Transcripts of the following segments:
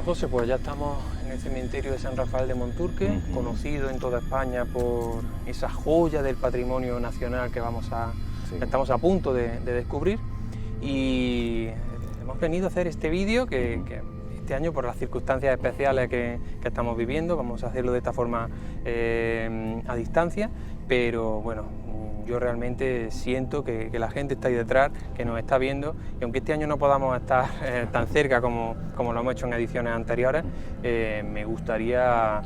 José, pues ya estamos en el cementerio de San Rafael de Monturque, conocido en toda España por esa joya del patrimonio nacional que estamos a punto de descubrir. Y hemos venido a hacer este vídeo que este año, por las circunstancias especiales que estamos viviendo, vamos a hacerlo de esta forma a distancia, pero bueno, yo realmente siento que la gente está ahí detrás, que nos está viendo, y aunque este año no podamos estar tan cerca como lo hemos hecho en ediciones anteriores, me gustaría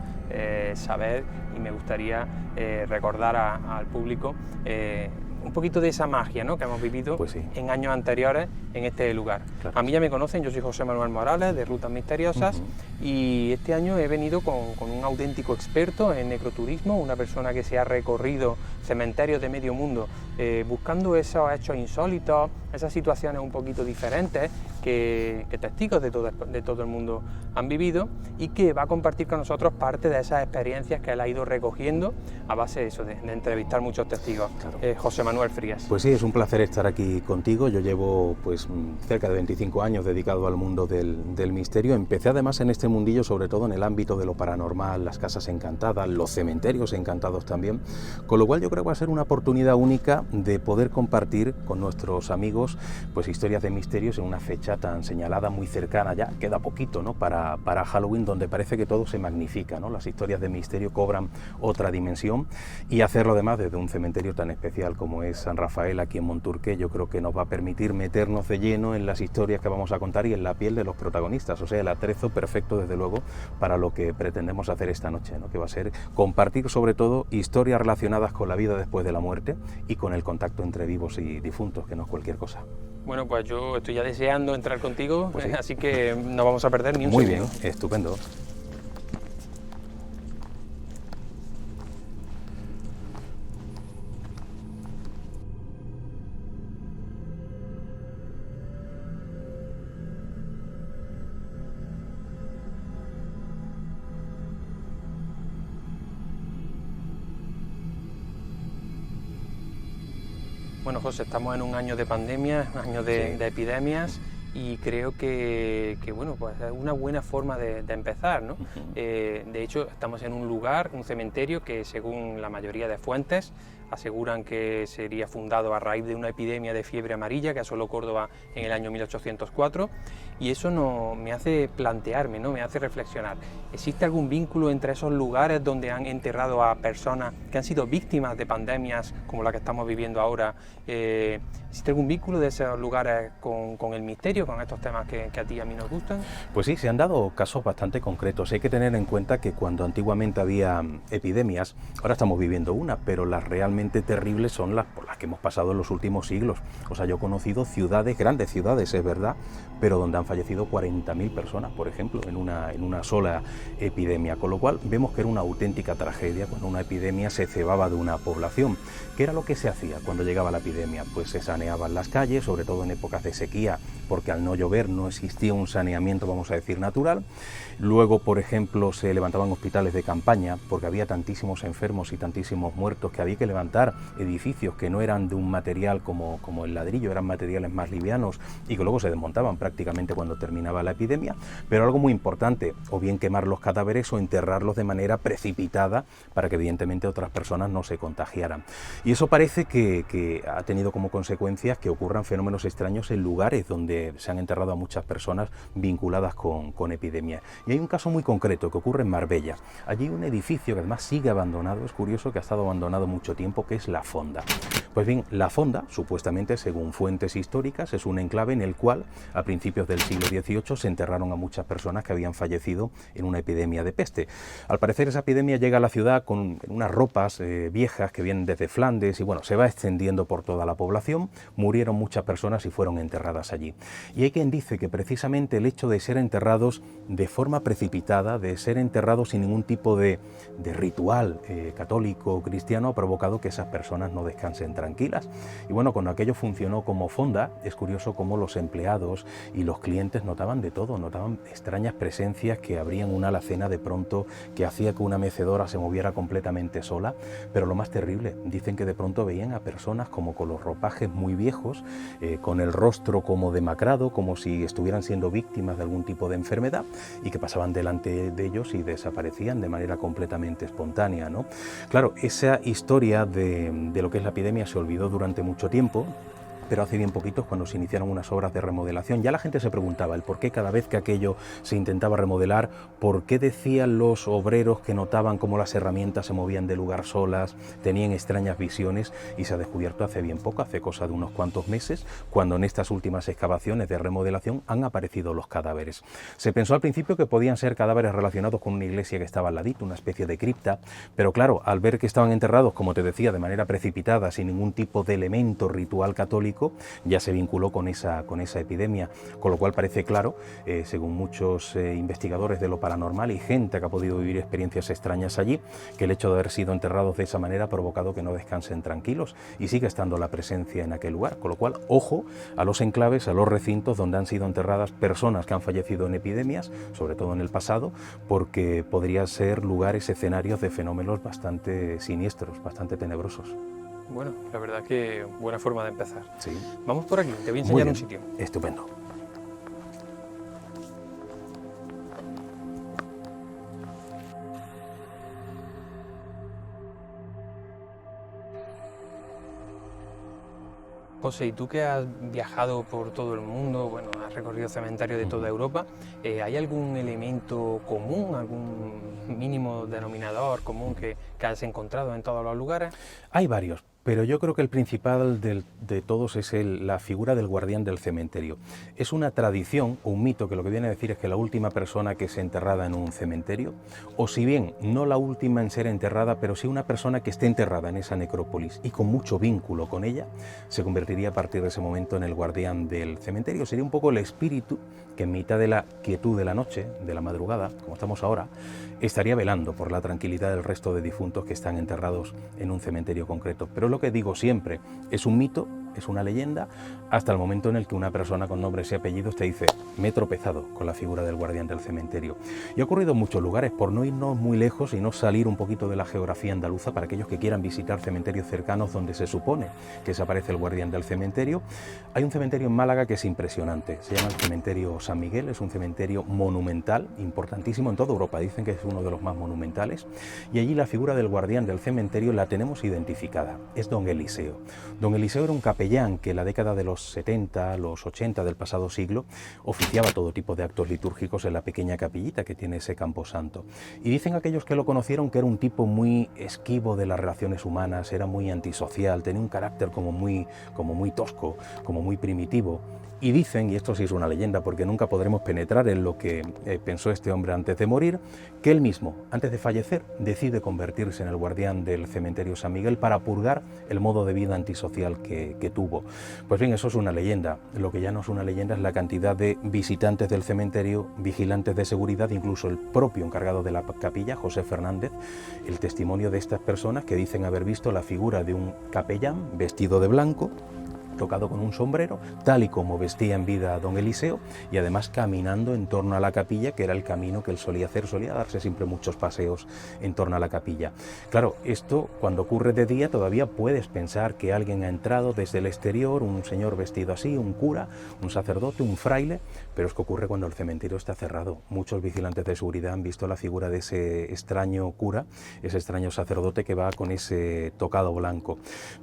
saber y me gustaría recordar al público un poquito de esa magia, ¿no?, que hemos vivido en años anteriores en este lugar. Claro. A mí ya me conocen, yo soy José Manuel Morales, de Rutas Misteriosas, y este año he venido con un auténtico experto en necroturismo, una persona que se ha recorrido cementerios de medio mundo buscando esos hechos insólitos, esas situaciones un poquito diferentes que testigos de todo el mundo han vivido, y que va a compartir con nosotros parte de esas experiencias que él ha ido recogiendo a base de eso, de entrevistar muchos testigos. Claro. José Manuel Frías. Pues sí, es un placer estar aquí contigo. Yo llevo pues cerca de 25 años dedicado al mundo del misterio. Empecé además en este mundillo sobre todo en el ámbito de lo paranormal, las casas encantadas, los cementerios encantados también, con lo cual yo creo que va a ser una oportunidad única de poder compartir con nuestros amigos pues historias de misterios en una fecha tan señalada, muy cercana, ya queda poquito, ¿no?, para Halloween, donde parece que todo se magnifica, ¿no? Las historias de misterio cobran otra dimensión, y hacerlo además desde un cementerio tan especial como es San Rafael aquí en Monturque, yo creo que nos va a permitir meternos de lleno en las historias que vamos a contar y en la piel de los protagonistas, o sea, el atrezo perfecto desde luego para lo que pretendemos hacer esta noche, ¿no?, que va a ser compartir sobre todo historias relacionadas con la vida después de la muerte y con el contacto entre vivos y difuntos, que no es cualquier cosa. Bueno, pues yo estoy ya deseando entrar contigo, pues sí. Así que no vamos a perder ni un segundo. Muy bien, estupendo. Bueno, José, estamos en un año de pandemia, un año de epidemias, y creo que bueno, pues es una buena forma de empezar, ¿no? De hecho, estamos en un lugar, un cementerio, que según la mayoría de fuentes aseguran que sería fundado a raíz de una epidemia de fiebre amarilla que asoló Córdoba en el año 1804, y eso me hace plantearme, ¿no?, me hace reflexionar. ¿Existe algún vínculo entre esos lugares donde han enterrado a personas que han sido víctimas de pandemias como la que estamos viviendo ahora? ¿Existe algún vínculo de esos lugares con el misterio, con estos temas que a ti y a mí nos gustan? Pues sí, se han dado casos bastante concretos. Hay que tener en cuenta que cuando antiguamente había epidemias, ahora estamos viviendo una, pero las realmente terribles son las por las que hemos pasado en los últimos siglos. O sea, yo he conocido ciudades, grandes ciudades, es verdad, pero donde han fallecido 40.000 personas, por ejemplo, en una sola epidemia, con lo cual vemos que era una auténtica tragedia cuando una epidemia se cebaba de una población. ¿Qué era lo que se hacía cuando llegaba la epidemia? Pues se saneaban las calles, sobre todo en épocas de sequía, porque al no llover no existía un saneamiento, vamos a decir, natural. Luego, por ejemplo, se levantaban hospitales de campaña, porque había tantísimos enfermos y tantísimos muertos que había que levantar edificios que no eran de un material como el ladrillo, eran materiales más livianos y que luego se desmontaban prácticamente cuando terminaba la epidemia. Pero algo muy importante, o bien quemar los cadáveres o enterrarlos de manera precipitada para que evidentemente otras personas no se contagiaran. Y eso parece que ha tenido como consecuencias que ocurran fenómenos extraños en lugares donde se han enterrado a muchas personas vinculadas con epidemias. Y hay un caso muy concreto que ocurre en Marbella. Allí hay un edificio que además sigue abandonado, es curioso, que ha estado abandonado mucho tiempo, que es La Fonda. Pues bien, La Fonda, supuestamente, según fuentes históricas, es un enclave en el cual a principios del siglo XVIII se enterraron a muchas personas que habían fallecido en una epidemia de peste. Al parecer esa epidemia llega a la ciudad con unas ropas viejas que vienen desde Flandes y bueno, se va extendiendo por toda la población, murieron muchas personas y fueron enterradas allí. Y hay quien dice que precisamente el hecho de ser enterrados de forma precipitada, de ser enterrados sin ningún tipo de ritual católico o cristiano, ha provocado que esas personas no descansen tranquilas. Y bueno, cuando aquello funcionó como fonda, es curioso cómo los empleados y los clientes notaban de todo, notaban extrañas presencias, que abrían una alacena de pronto, que hacía que una mecedora se moviera completamente sola, pero lo más terrible, dicen que de pronto veían a personas como con los ropajes muy muy viejos, con el rostro como demacrado, como si estuvieran siendo víctimas de algún tipo de enfermedad, y que pasaban delante de ellos y desaparecían de manera completamente espontánea, ¿no? Claro, esa historia de lo que es la epidemia se olvidó durante mucho tiempo, pero hace bien poquitos, cuando se iniciaron unas obras de remodelación, ya la gente se preguntaba el por qué cada vez que aquello se intentaba remodelar, por qué decían los obreros que notaban cómo las herramientas se movían de lugar solas, tenían extrañas visiones, y se ha descubierto hace bien poco, hace cosa de unos cuantos meses, cuando en estas últimas excavaciones de remodelación han aparecido los cadáveres. Se pensó al principio que podían ser cadáveres relacionados con una iglesia que estaba al ladito, una especie de cripta, pero claro, al ver que estaban enterrados, como te decía, de manera precipitada, sin ningún tipo de elemento ritual católico, ya se vinculó con esa epidemia, con lo cual parece claro, según muchos investigadores de lo paranormal y gente que ha podido vivir experiencias extrañas allí, que el hecho de haber sido enterrados de esa manera ha provocado que no descansen tranquilos, y sigue estando la presencia en aquel lugar, con lo cual ojo a los enclaves, a los recintos donde han sido enterradas personas que han fallecido en epidemias, sobre todo en el pasado, porque podrían ser lugares, escenarios de fenómenos bastante siniestros, bastante tenebrosos. Bueno, la verdad que buena forma de empezar. Sí. Vamos por aquí, te voy a enseñar un sitio. Estupendo. José, y tú que has viajado por todo el mundo, bueno, has recorrido cementerios de toda Europa, ¿hay algún elemento común, algún mínimo denominador común que has encontrado en todos los lugares? Hay varios, pero yo creo que el principal de todos es la figura del guardián del cementerio. Es una tradición, un mito, que lo que viene a decir es que la última persona que es enterrada en un cementerio, o si bien no la última en ser enterrada, pero sí una persona que esté enterrada en esa necrópolis y con mucho vínculo con ella, se convertiría a partir de ese momento en el guardián del cementerio. Sería un poco el espíritu que en mitad de la quietud de la noche, de la madrugada, como estamos ahora, estaría velando por la tranquilidad del resto de difuntos que están enterrados en un cementerio concreto. Pero lo que digo siempre, es un mito, es una leyenda, hasta el momento en el que una persona con nombres y apellidos te dice: me he tropezado con la figura del guardián del cementerio. Y ha ocurrido en muchos lugares, por no irnos muy lejos y no salir un poquito de la geografía andaluza, para aquellos que quieran visitar cementerios cercanos donde se supone que se aparece el guardián del cementerio. Hay un cementerio en Málaga que es impresionante, se llama el cementerio San Miguel, es un cementerio monumental, importantísimo en toda Europa, dicen que es uno de los más monumentales, y allí la figura del guardián del cementerio la tenemos identificada, es don Eliseo. Don Eliseo era un capellán que en la década de los 70, los 80 del pasado siglo oficiaba todo tipo de actos litúrgicos en la pequeña capillita que tiene ese camposanto. Y dicen aquellos que lo conocieron que era un tipo muy esquivo de las relaciones humanas, era muy antisocial, tenía un carácter como muy tosco, como muy primitivo. Y dicen, y esto sí es una leyenda porque nunca podremos penetrar en lo que pensó este hombre antes de morir, que él mismo, antes de fallecer, decide convertirse en el guardián del cementerio San Miguel para purgar el modo de vida antisocial que tuvo. Pues bien, eso es una leyenda. Lo que ya no es una leyenda es la cantidad de visitantes del cementerio, vigilantes de seguridad, incluso el propio encargado de la capilla, José Fernández, el testimonio de estas personas que dicen haber visto la figura de un capellán vestido de blanco, tocado con un sombrero, tal y como vestía en vida a don Eliseo, y además caminando en torno a la capilla, que era el camino que él solía hacer, solía darse siempre muchos paseos en torno a la capilla. Claro, esto cuando ocurre de día todavía puedes pensar que alguien ha entrado desde el exterior, un señor vestido así, un cura, un sacerdote, un fraile, pero es que ocurre cuando el cementerio está cerrado. Muchos vigilantes de seguridad han visto la figura de ese extraño cura, ese extraño sacerdote que va con ese tocado blanco.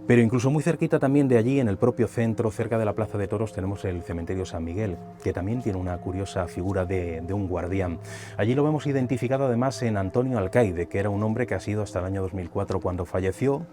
Pero incluso muy cerquita también de allí, en el propio centro, cerca de la Plaza de Toros, tenemos el cementerio San Miguel, que también tiene una curiosa figura de un guardián. Allí lo vemos identificado además en Antonio Alcaide, que era un hombre que ha sido hasta el año 2004 cuando falleció,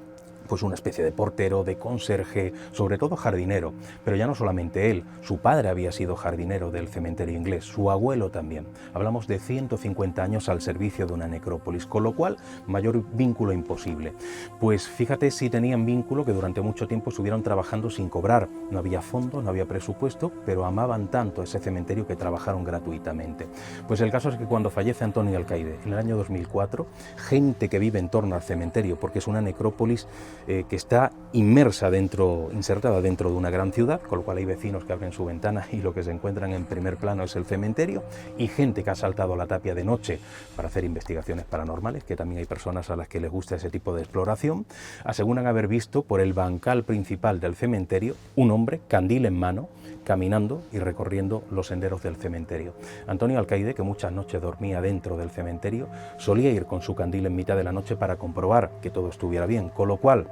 pues una especie de portero, de conserje, sobre todo jardinero, pero ya no solamente él, su padre había sido jardinero del cementerio inglés, su abuelo también. Hablamos de 150 años al servicio de una necrópolis, con lo cual mayor vínculo imposible. Pues fíjate si tenían vínculo que durante mucho tiempo estuvieron trabajando sin cobrar, no había fondos, no había presupuesto, pero amaban tanto ese cementerio que trabajaron gratuitamente. Pues el caso es que cuando fallece Antonio Alcaide en el año 2004, gente que vive en torno al cementerio, porque es una necrópolis que está insertada dentro de una gran ciudad, con lo cual hay vecinos que abren su ventana y lo que se encuentran en primer plano es el cementerio, y gente que ha saltado a la tapia de noche para hacer investigaciones paranormales, que también hay personas a las que les gusta ese tipo de exploración, aseguran haber visto por el bancal principal del cementerio un hombre, candil en mano, caminando y recorriendo los senderos del cementerio. Antonio Alcaide, que muchas noches dormía dentro del cementerio, solía ir con su candil en mitad de la noche para comprobar que todo estuviera bien, con lo cual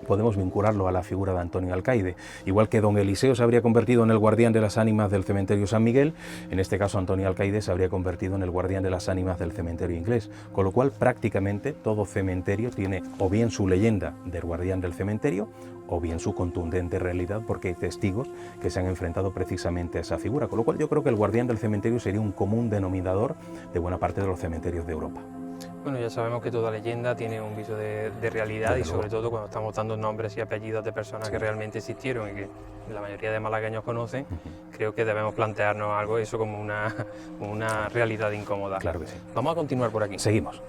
podemos vincularlo a la figura de Antonio Alcaide. Igual que don Eliseo se habría convertido en el guardián de las ánimas del cementerio San Miguel, en este caso Antonio Alcaide se habría convertido en el guardián de las ánimas del cementerio inglés, con lo cual prácticamente todo cementerio tiene o bien su leyenda del guardián del cementerio o bien su contundente realidad, porque hay testigos que se han enfrentado precisamente a esa figura, con lo cual yo creo que el guardián del cementerio sería un común denominador de buena parte de los cementerios de Europa. Bueno, ya sabemos que toda leyenda tiene un viso de realidad, y sobre todo cuando estamos dando nombres y apellidos de personas que realmente existieron y que la mayoría de malagueños conocen, creo que debemos plantearnos algo, eso como una realidad incómoda. Claro que sí. Vamos a continuar por aquí. Seguimos.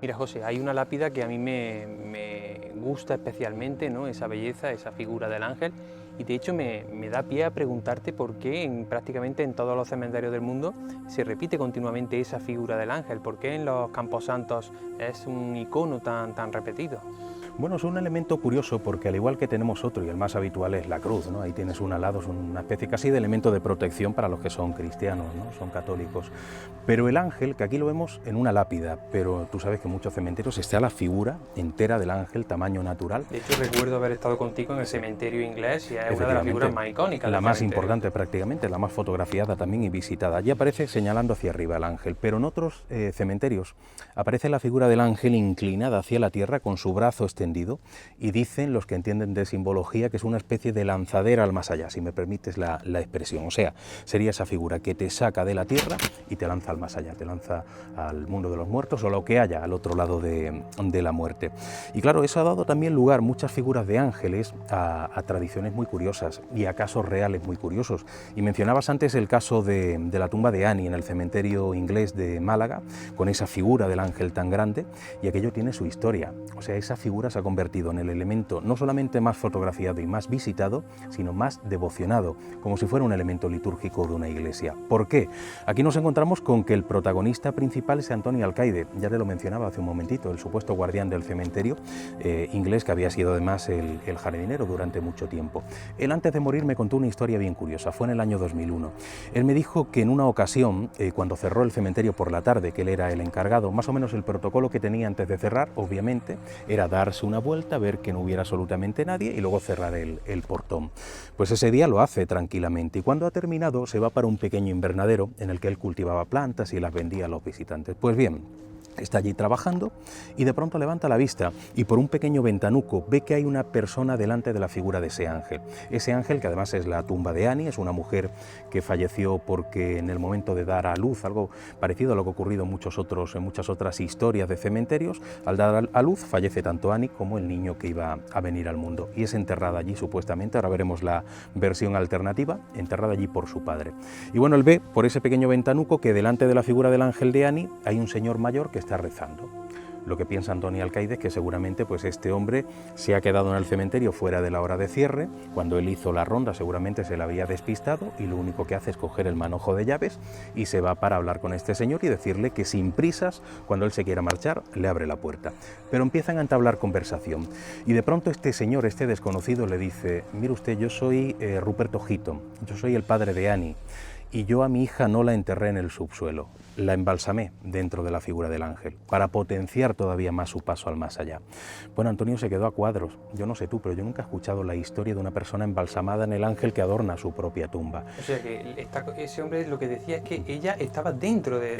Mira, José, hay una lápida que a mí me gusta especialmente, ¿no? Esa belleza, esa figura del ángel, y de hecho me da pie a preguntarte por qué prácticamente en todos los cementerios del mundo se repite continuamente esa figura del ángel, por qué en los camposantos es un icono tan repetido. Bueno, es un elemento curioso porque al igual que tenemos otro, y el más habitual es la cruz, ¿no? Ahí tienes un alado, es una especie casi de elemento de protección para los que son cristianos, ¿no? Son católicos. Pero el ángel, que aquí lo vemos en una lápida, pero tú sabes que en muchos cementerios está la figura entera del ángel, tamaño natural. De hecho, recuerdo haber estado contigo en el cementerio inglés y es una de las figuras más icónicas. La más importante prácticamente, la más fotografiada también y visitada. Allí aparece señalando hacia arriba el ángel, pero en otros cementerios aparece la figura del ángel inclinada hacia la tierra con su brazo extendido, y dicen los que entienden de simbología que es una especie de lanzadera al más allá, si me permites la expresión. O sea, sería esa figura que te saca de la tierra y te lanza al más allá, te lanza al mundo de los muertos o lo que haya al otro lado de la muerte. Y claro, eso ha dado también lugar muchas figuras de ángeles a tradiciones muy curiosas y a casos reales muy curiosos. Y mencionabas antes el caso de la tumba de Annie en el cementerio inglés de Málaga, con esa figura del ángel tan grande, y aquello tiene su historia. O sea, esa figura se ha convertido en el elemento no solamente más fotografiado y más visitado, sino más devocionado, como si fuera un elemento litúrgico de una iglesia. ¿Por qué? Aquí nos encontramos con que el protagonista principal es Antonio Alcaide, ya te lo mencionaba hace un momentito, el supuesto guardián del cementerio inglés, que había sido además el jardinero durante mucho tiempo. Él antes de morir me contó una historia bien curiosa, fue en el año 2001. Él me dijo que en una ocasión, cuando cerró el cementerio por la tarde, que él era el encargado, más o menos el protocolo que tenía antes de cerrar, obviamente, era darse una vuelta, ver que no hubiera absolutamente nadie y luego cerrar el portón. Pues ese día lo hace tranquilamente y cuando ha terminado se va para un pequeño invernadero en el que él cultivaba plantas y las vendía a los visitantes. Pues bien, está allí trabajando y de pronto levanta la vista y por un pequeño ventanuco ve que hay una persona delante de la figura de ese ángel. Ese ángel, que además es la tumba de Annie, es una mujer que falleció porque en el momento de dar a luz, algo parecido a lo que ha ocurrido en muchas otras historias de cementerios, al dar a luz fallece tanto Annie como el niño que iba a venir al mundo y es enterrada allí supuestamente, ahora veremos la versión alternativa, enterrada allí por su padre. Y bueno, él ve por ese pequeño ventanuco que delante de la figura del ángel de Annie hay un señor mayor que está rezando. Lo que piensa Antonio Alcaide es que seguramente pues este hombre se ha quedado en el cementerio fuera de la hora de cierre, cuando él hizo la ronda seguramente se le había despistado y lo único que hace es coger el manojo de llaves y se va para hablar con este señor y decirle que sin prisas, cuando él se quiera marchar, le abre la puerta. Pero empiezan a entablar conversación y de pronto este señor, este desconocido, le dice: mire usted, yo soy Ruperto Hitton, yo soy el padre de Annie. y yo a mi hija no la enterré en el subsuelo, la embalsamé dentro de la figura del ángel, para potenciar todavía más su paso al más allá. Bueno, Antonio se quedó a cuadros, yo no sé tú, pero yo nunca he escuchado la historia de una persona embalsamada en el ángel que adorna su propia tumba. O sea que ese hombre lo que decía es que ella estaba dentro de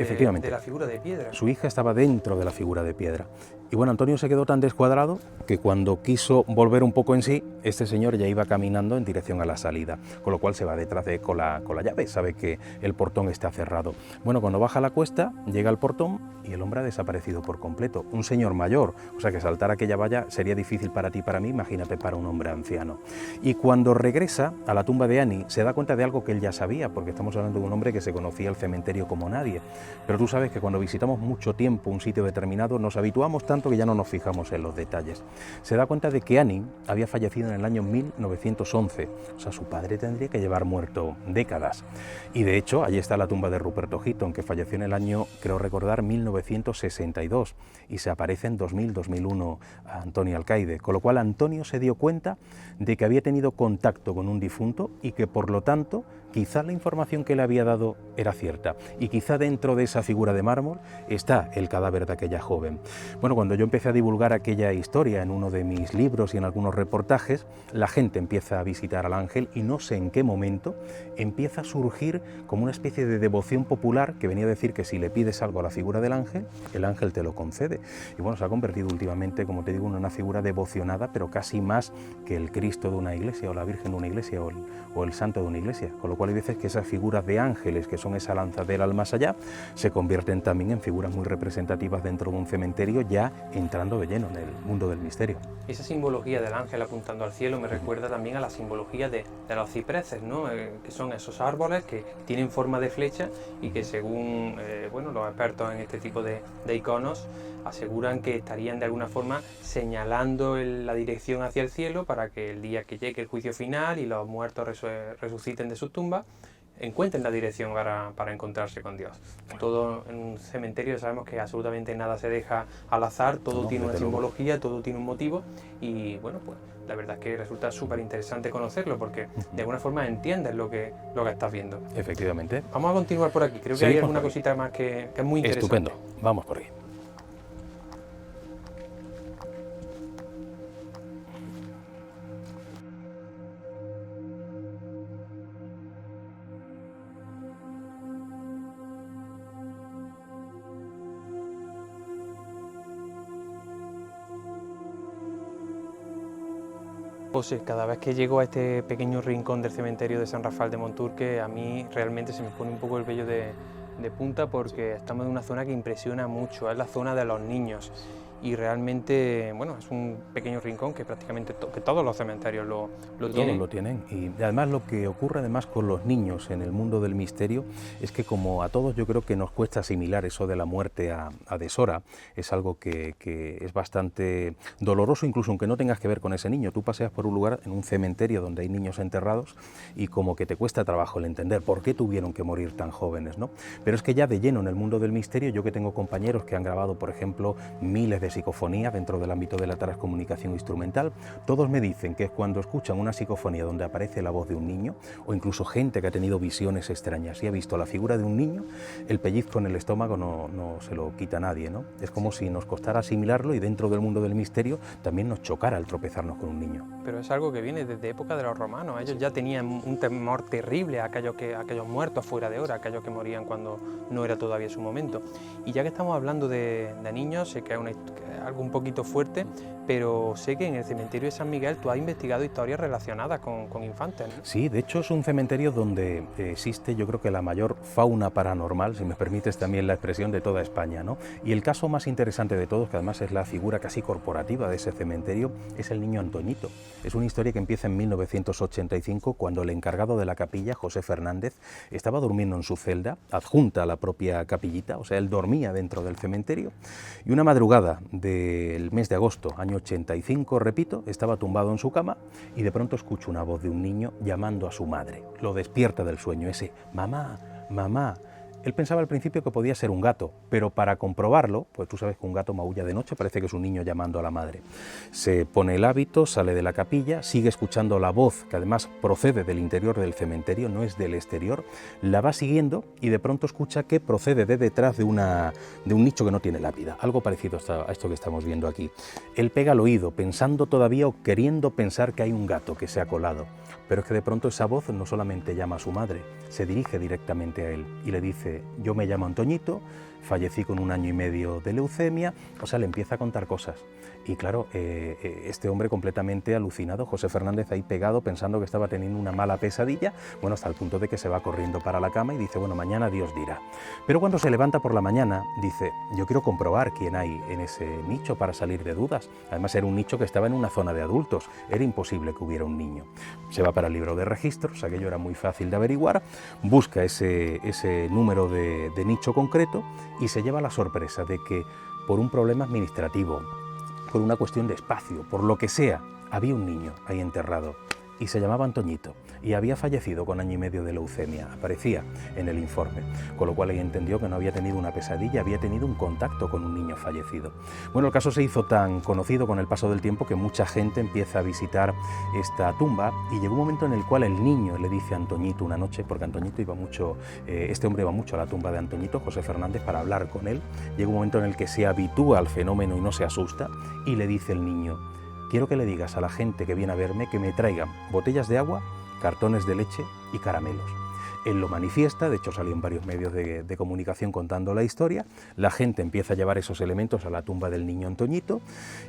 la figura de piedra. Su hija estaba dentro de la figura de piedra. Y bueno, Antonio se quedó tan descuadrado que cuando quiso volver un poco en sí, este señor ya iba caminando en dirección a la salida, con lo cual se va detrás de con la llave, sabe que el portón está cerrado. Bueno, cuando baja la cuesta, llega al portón y el hombre ha desaparecido por completo. Un señor mayor, o sea que saltar aquella valla sería difícil para ti y para mí, imagínate para un hombre anciano. Y cuando regresa a la tumba de Annie, se da cuenta de algo que él ya sabía, porque estamos hablando de un hombre que se conocía el cementerio como nadie. Pero tú sabes que cuando visitamos mucho tiempo un sitio determinado, nos habituamos tanto que ya no nos fijamos en los detalles. Se da cuenta de que Annie había fallecido en el año 1911, o sea, su padre tendría que llevar muerto décadas. Y de hecho, allí está la tumba de Ruperto Hitton, que falleció en el año, creo recordar, 1962, y se aparece en 2000-2001 a Antonio Alcaide, con lo cual Antonio se dio cuenta de que había tenido contacto con un difunto y que por lo tanto quizá la información que le había dado era cierta y quizá dentro de esa figura de mármol está el cadáver de aquella joven. Bueno, cuando yo empecé a divulgar aquella historia en uno de mis libros y en algunos reportajes, la gente empieza a visitar al ángel y no sé en qué momento empieza a surgir como una especie de devoción popular que venía a decir que si le pides algo a la figura del ángel, el ángel te lo concede. Y bueno, se ha convertido últimamente, como te digo, en una figura devocionada, pero casi más que el Cristo de una iglesia o la Virgen de una iglesia o el santo de una iglesia, con lo cual hay veces que esas figuras de ángeles, que son esa lanzadera al más allá, se convierten también en figuras muy representativas dentro de un cementerio, ya entrando de lleno en el mundo del misterio. Esa simbología del ángel apuntando al cielo me recuerda también a la simbología de los cipreses, ¿no? Que son esos árboles que tienen forma de flecha y que según bueno, los expertos en este tipo de iconos aseguran que estarían de alguna forma señalando la dirección hacia el cielo para que el día que llegue el juicio final y los muertos resuciten de sus tumbas, encuentren la dirección para encontrarse con Dios. Todo en un cementerio sabemos que absolutamente nada se deja al azar, todo tiene una simbología, todo tiene un motivo y bueno, pues la verdad es que resulta súper interesante conocerlo porque de alguna forma entiendes lo que estás viendo. Efectivamente. Vamos a continuar por aquí, creo que hay alguna cosita más que es muy interesante. Estupendo, vamos por ahí. José, cada vez que llego a este pequeño rincón del cementerio de San Rafael de Monturque, a mí realmente se me pone un poco el vello de punta porque estamos en una zona que impresiona mucho, es la zona de los niños. Y realmente, bueno, es un pequeño rincón que prácticamente que todos los cementerios lo tienen. Todos lo tienen. Y además lo que ocurre además con los niños en el mundo del misterio es que como a todos yo creo que nos cuesta asimilar eso de la muerte a deshora, es algo que es bastante doloroso, incluso aunque no tengas que ver con ese niño. Tú paseas por un lugar, en un cementerio donde hay niños enterrados y como que te cuesta trabajo el entender por qué tuvieron que morir tan jóvenes, ¿no? Pero es que ya de lleno en el mundo del misterio, yo que tengo compañeros que han grabado, por ejemplo, miles de psicofonía dentro del ámbito de la transcomunicación instrumental, todos me dicen que es cuando escuchan una psicofonía donde aparece la voz de un niño, o incluso gente que ha tenido visiones extrañas y ha visto la figura de un niño, el pellizco en el estómago no se lo quita a nadie, ¿no? Es como si nos costara asimilarlo y dentro del mundo del misterio también nos chocara el tropezarnos con un niño. Pero es algo que viene desde época de los romanos, ellos ya tenían un temor terrible a aquellos muertos fuera de hora, aquellos que morían cuando no era todavía su momento. Y ya que estamos hablando de niños, sé que es algo un poquito fuerte, pero sé que en el cementerio de San Miguel tú has investigado historias relacionadas con infantes, ¿no? Sí, de hecho es un cementerio donde existe yo creo que la mayor fauna paranormal, si me permites también la expresión, de toda España, ¿no? Y el caso más interesante de todos, que además es la figura casi corporativa de ese cementerio, es el niño Antoñito. Es una historia que empieza en 1985 cuando el encargado de la capilla, José Fernández, estaba durmiendo en su celda, adjunta a la propia capillita, o sea, él dormía dentro del cementerio, y una madrugada del mes de agosto, año 85, repito, estaba tumbado en su cama y de pronto escucha una voz de un niño llamando a su madre. Lo despierta del sueño, ese mamá, mamá. Él pensaba al principio que podía ser un gato, pero para comprobarlo, pues tú sabes que un gato maulla de noche, parece que es un niño llamando a la madre. Se pone el hábito, sale de la capilla, sigue escuchando la voz, que además procede del interior del cementerio, no es del exterior, la va siguiendo y de pronto escucha que procede de detrás de un nicho que no tiene lápida, algo parecido a esto que estamos viendo aquí. Él pega al oído, pensando todavía o queriendo pensar que hay un gato que se ha colado, pero es que de pronto esa voz no solamente llama a su madre, se dirige directamente a él y le dice: yo me llamo Antoñito, fallecí con 1 año y medio de leucemia. O sea, le empieza a contar cosas. Y claro, este hombre completamente alucinado, José Fernández ahí pegado, pensando que estaba teniendo una mala pesadilla, bueno, hasta el punto de que se va corriendo para la cama y dice: bueno, mañana Dios dirá. Pero cuando se levanta por la mañana, dice: yo quiero comprobar quién hay en ese nicho para salir de dudas. Además era un nicho que estaba en una zona de adultos, era imposible que hubiera un niño. Se va para el libro de registros, aquello era muy fácil de averiguar, busca ese número de nicho concreto y se lleva la sorpresa de que por un problema administrativo, por una cuestión de espacio, por lo que sea, había un niño ahí enterrado y se llamaba Antoñito y había fallecido con 1 año y medio de leucemia, aparecía en el informe, con lo cual ella entendió que no había tenido una pesadilla, había tenido un contacto con un niño fallecido. Bueno, el caso se hizo tan conocido con el paso del tiempo que mucha gente empieza a visitar esta tumba y llegó un momento en el cual el niño le dice a Antoñito una noche, porque Antoñito iba mucho, este hombre iba mucho a la tumba de Antoñito, José Fernández, para hablar con él. Llega un momento en el que se habitúa al fenómeno y no se asusta y le dice el niño: quiero que le digas a la gente que viene a verme que me traigan botellas de agua, cartones de leche y caramelos. Él lo manifiesta, de hecho salió en varios medios de comunicación contando la historia, la gente empieza a llevar esos elementos a la tumba del niño Antoñito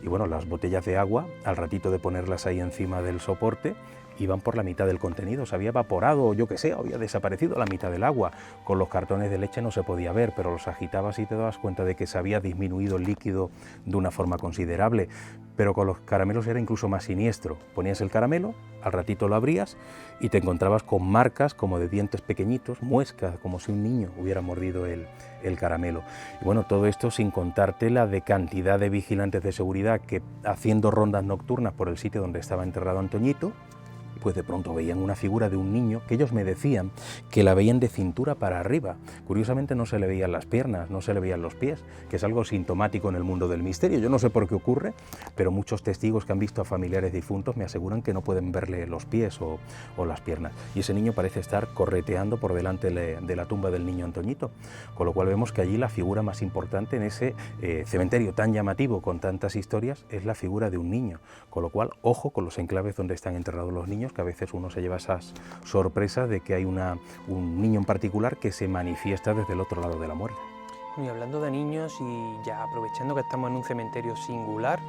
y bueno, las botellas de agua, al ratito de ponerlas ahí encima del soporte, iban por la mitad del contenido, se había evaporado, yo qué sé, había desaparecido la mitad del agua. Con los cartones de leche no se podía ver, pero los agitabas y te dabas cuenta de que se había disminuido el líquido de una forma considerable. Pero con los caramelos era incluso más siniestro. Ponías el caramelo, al ratito lo abrías y te encontrabas con marcas como de dientes pequeñitos, muescas, como si un niño hubiera mordido el caramelo. Y bueno, todo esto sin contarte la de cantidad de vigilantes de seguridad que, haciendo rondas nocturnas por el sitio donde estaba enterrado Antoñito, pues de pronto veían una figura de un niño que ellos me decían que la veían de cintura para arriba. Curiosamente no se le veían las piernas, no se le veían los pies, que es algo sintomático en el mundo del misterio. Yo no sé por qué ocurre, pero muchos testigos que han visto a familiares difuntos me aseguran que no pueden verle los pies o las piernas. Y ese niño parece estar correteando por delante de la tumba del niño Antoñito, con lo cual vemos que allí la figura más importante en ese cementerio tan llamativo con tantas historias es la figura de un niño, con lo cual ojo con los enclaves donde están enterrados los niños, que a veces uno se lleva esas sorpresas de que hay un niño en particular que se manifiesta desde el otro lado de la muerte. Y hablando de niños y ya aprovechando que estamos en un cementerio singular,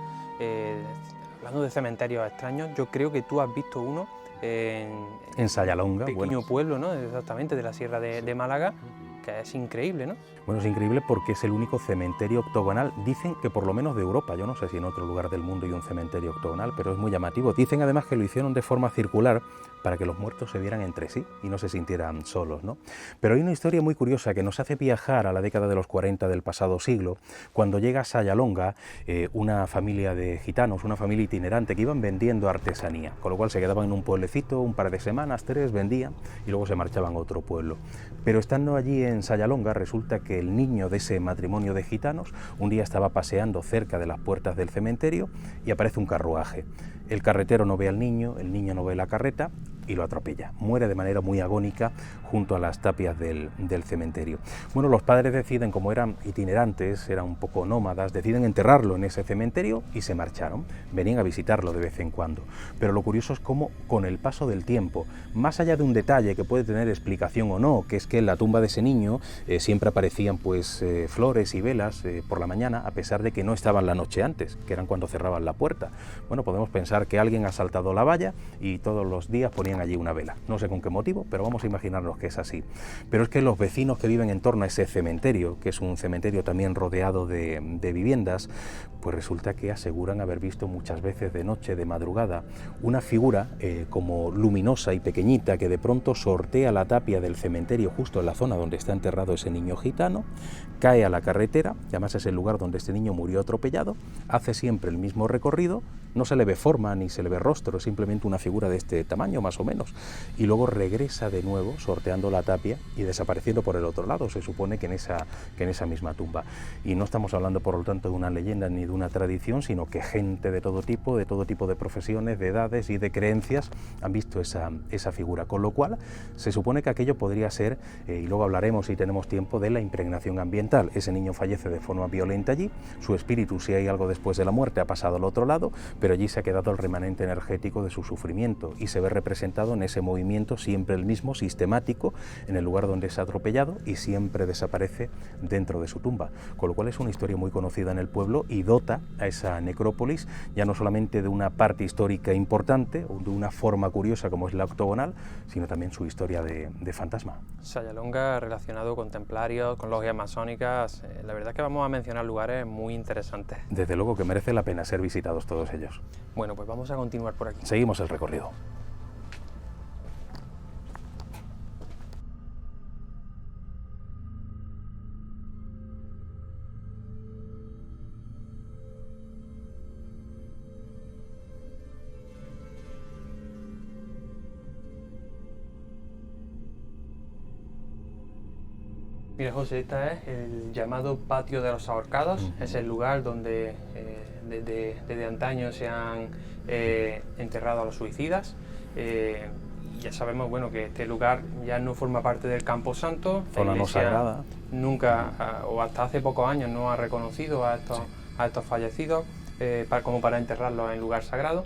hablando de cementerios extraños, yo creo que tú has visto uno en Sayalonga, un pequeño pueblo, ¿no? Exactamente, de la Sierra de Málaga, que es increíble, ¿no? Bueno, es increíble porque es el único cementerio octogonal, dicen que por lo menos de Europa, yo no sé si en otro lugar del mundo hay un cementerio octogonal, pero es muy llamativo. Dicen además que lo hicieron de forma circular para que los muertos se vieran entre sí y no se sintieran solos, ¿no? Pero hay una historia muy curiosa que nos hace viajar a la década de los 40 del pasado siglo, cuando llega a Sayalonga una familia de gitanos, una familia itinerante que iban vendiendo artesanía, con lo cual se quedaban en un pueblecito un par de semanas, 3, vendían y luego se marchaban a otro pueblo. Pero estando allí en Sayalonga, resulta que el niño de ese matrimonio de gitanos un día estaba paseando cerca de las puertas del cementerio y aparece un carruaje. El carretero no ve al niño, el niño no ve la carreta y lo atropella. Muere de manera muy agónica junto a las tapias del cementerio. Bueno, los padres deciden, como eran itinerantes, eran un poco nómadas, deciden enterrarlo en ese cementerio y se marcharon. Venían a visitarlo de vez en cuando. Pero lo curioso es cómo, con el paso del tiempo, más allá de un detalle que puede tener explicación o no, que es que en la tumba de ese niño siempre aparecían pues flores y velas por la mañana, a pesar de que no estaban la noche antes, que eran cuando cerraban la puerta. Bueno, podemos pensar que alguien ha saltado la valla y todos los días ponían allí una vela. No sé con qué motivo, pero vamos a imaginarnos que es así. Pero es que los vecinos que viven en torno a ese cementerio, que es un cementerio también rodeado de viviendas, pues resulta que aseguran haber visto muchas veces de noche, de madrugada, una figura como luminosa y pequeñita que de pronto sortea la tapia del cementerio justo en la zona donde está enterrado ese niño gitano, cae a la carretera, que además es el lugar donde este niño murió atropellado, hace siempre el mismo recorrido, no se le ve forma, forma ni se le ve rostro, es simplemente una figura de este tamaño más o menos, y luego regresa de nuevo sorteando la tapia y desapareciendo por el otro lado, se supone que en esa misma tumba. Y no estamos hablando por lo tanto de una leyenda ni de una tradición, sino que gente de todo tipo de profesiones, de edades y de creencias han visto esa figura, con lo cual se supone que aquello podría ser, y luego hablaremos si tenemos tiempo, de la impregnación ambiental. Ese niño fallece de forma violenta allí, su espíritu, si hay algo después de la muerte, ha pasado al otro lado, pero allí se ha quedado el remanente energético de su sufrimiento y se ve representado en ese movimiento siempre el mismo, sistemático, en el lugar donde se ha atropellado y siempre desaparece dentro de su tumba, con lo cual es una historia muy conocida en el pueblo y dota a esa necrópolis ya no solamente de una parte histórica importante o de una forma curiosa como es la octogonal, sino también su historia de fantasma. Sayalonga relacionado con templarios, con logias masónicas, la verdad es que vamos a mencionar lugares muy interesantes. Desde luego que merece la pena ser visitados todos ellos. Bueno, pues vamos a continuar por aquí. Seguimos el recorrido. Mira, José, este es el llamado Patio de los Ahorcados. Es el lugar donde desde antaño se han enterrado a los suicidas. Y ya sabemos, bueno, que este lugar ya no forma parte del Camposanto. Zona no sagrada. Nunca, o hasta hace pocos años, no ha reconocido a estos fallecidos como para enterrarlos en lugar sagrado.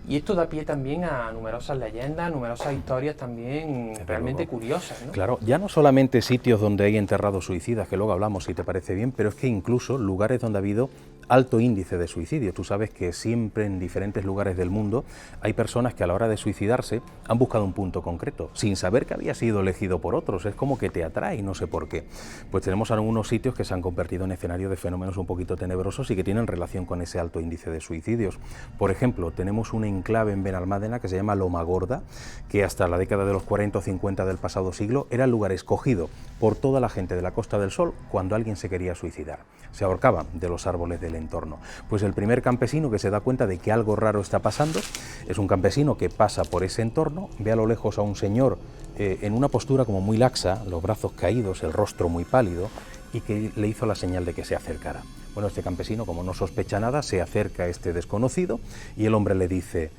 Y esto da pie también a numerosas leyendas, numerosas historias también realmente curiosas, ¿no? Claro, ya no solamente sitios donde hay enterrados suicidas, que luego hablamos si te parece bien, pero es que incluso lugares donde ha habido alto índice de suicidio. Tú sabes que siempre en diferentes lugares del mundo hay personas que a la hora de suicidarse han buscado un punto concreto, sin saber que había sido elegido por otros. Es como que te atrae, no sé por qué. Pues tenemos algunos sitios que se han convertido en escenario de fenómenos un poquito tenebrosos y que tienen relación con ese alto índice de suicidios. Por ejemplo, tenemos un enclave en Benalmádena que se llama Lomagorda, que hasta la década de los 40 o 50 del pasado siglo era el lugar escogido por toda la gente de la Costa del Sol cuando alguien se quería suicidar. Se ahorcaban de los árboles del entorno. Pues el primer campesino que se da cuenta de que algo raro está pasando es un campesino que pasa por ese entorno, ve a lo lejos a un señor en una postura como muy laxa, los brazos caídos, el rostro muy pálido, y que le hizo la señal de que se acercara. Bueno, este campesino, como no sospecha nada, se acerca a este desconocido y el hombre le dice: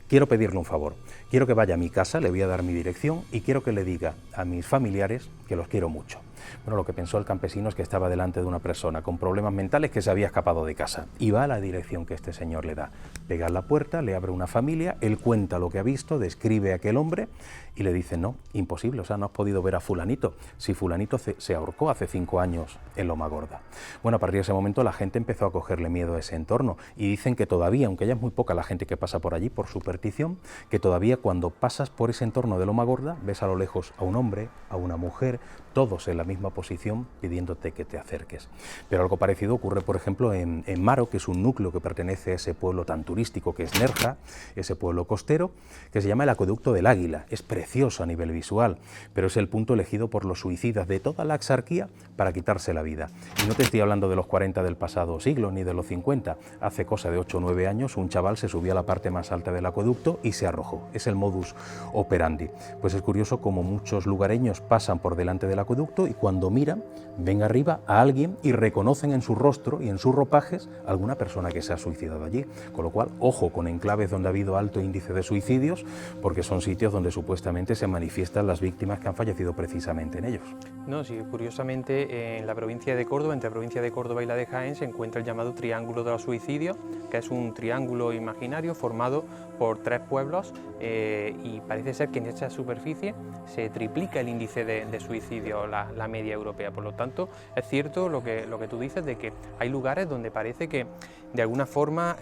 quiero pedirle un favor, quiero que vaya a mi casa, le voy a dar mi dirección y quiero que le diga a mis familiares que los quiero mucho. Bueno, lo que pensó el campesino es que estaba delante de una persona con problemas mentales que se había escapado de casa y va a la dirección que este señor le da. Pega a la puerta, le abre una familia, él cuenta lo que ha visto, describe a aquel hombre y le dice: no, imposible, o sea, no has podido ver a fulanito, si fulanito se ahorcó hace 5 años en Lomagorda. Bueno, a partir de ese momento la gente empezó a cogerle miedo a ese entorno y dicen que todavía, aunque ya es muy poca la gente que pasa por allí por superstición, que todavía cuando pasas por ese entorno de Lomagorda ves a lo lejos a un hombre, a una mujer, todos en la misma posición pidiéndote que te acerques. Pero algo parecido ocurre, por ejemplo, en Maro, que es un núcleo que pertenece a ese pueblo tan turístico que es Nerja, ese pueblo costero, que se llama el Acueducto del Águila. Es precioso a nivel visual, pero es el punto elegido por los suicidas de toda la exarquía para quitarse la vida. Y no te estoy hablando de los 40 del pasado siglo, ni de los 50. Hace cosa de 8 o 9 años, un chaval se subió a la parte más alta del acueducto y se arrojó. Es el modus operandi. Pues es curioso como muchos lugareños pasan por delante del acueducto y cuando miran, ven arriba a alguien y reconocen en su rostro y en sus ropajes a alguna persona que se ha suicidado allí. Con lo cual, ojo con enclaves donde ha habido alto índice de suicidios, porque son sitios donde supuestamente se manifiestan las víctimas que han fallecido precisamente en ellos. No, sí, curiosamente en la provincia de Córdoba, entre la provincia de Córdoba y la de Jaén, se encuentra el llamado Triángulo de los Suicidios, que es un triángulo imaginario formado por 3 pueblos y parece ser que en esta superficie se triplica el índice de suicidio, la media europea. Por lo tanto, es cierto lo que tú dices de que hay lugares donde parece que de alguna forma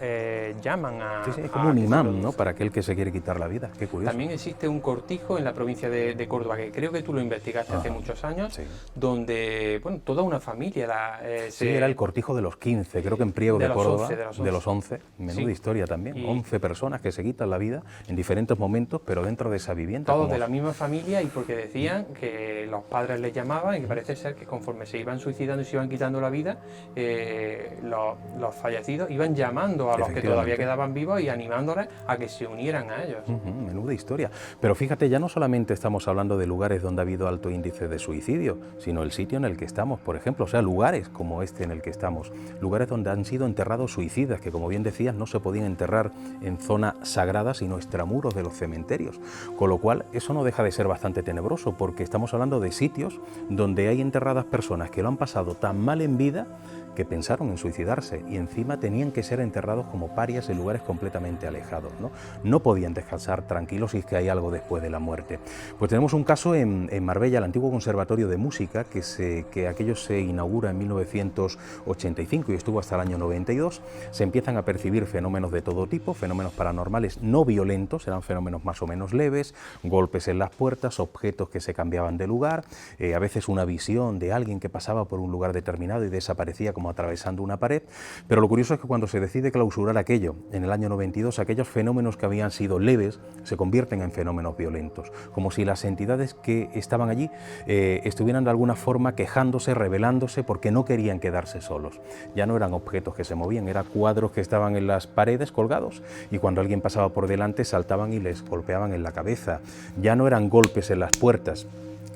llaman a... Sí, es como un imán, ¿no?, para aquel que se quiere quitar la vida. Qué curioso. También existe un cortijo en la provincia de Córdoba, que creo que tú lo investigaste hace muchos años, sí, donde, bueno, toda una familia... Sí, era el cortijo de los 15, creo que en Priego de Córdoba, 11, de los 11, menuda sí, historia también, y 11 personas que se quitan la vida en diferentes momentos, pero dentro de esa vivienda. Todos de la misma familia, y porque decían que los padres les llamaban y que parece ser que conforme se iban suicidando y se iban quitando la vida, los fallecidos iban llamando a los que todavía quedaban vivos y animándoles a que se unieran a ellos. Menuda historia. Pero fíjate, ya no solamente estamos hablando de lugares donde ha habido alto índice de suicidio, sino el sitio en el que estamos, por ejemplo, o sea, lugares como este en el que estamos, lugares donde han sido enterrados suicidas, que como bien decías, no se podían enterrar en zona sagrada, sino extramuros de los cementerios. Con lo cual, eso no deja de ser bastante tenebroso, porque estamos hablando de sitios donde hay enterradas personas que lo han pasado tan mal en vida que pensaron en suicidarse y encima tenían que ser enterrados como parias en lugares completamente alejados, ¿no? No podían descansar tranquilos si es que hay algo después de la muerte. Pues tenemos un caso en Marbella, el antiguo Conservatorio de Música, que aquello se inaugura en 1985 y estuvo hasta el año 92. Se empiezan a percibir fenómenos de todo tipo, fenómenos paranormales no violentos, eran fenómenos más o menos leves, golpes en las puertas, objetos que se cambiaban de lugar, a veces una visión de alguien que pasaba por un lugar determinado y desaparecía como atravesando una pared, pero lo curioso es que cuando se decide clausurar aquello en el año 92, aquellos fenómenos que habían sido leves se convierten en fenómenos violentos, como si las entidades que estaban allí estuvieran de alguna forma quejándose, rebelándose, porque no querían quedarse solos. Ya no eran objetos que se movían, eran cuadros que estaban en las paredes colgados y cuando alguien pasaba por delante saltaban y les golpeaban en la cabeza. Ya no eran golpes en las puertas,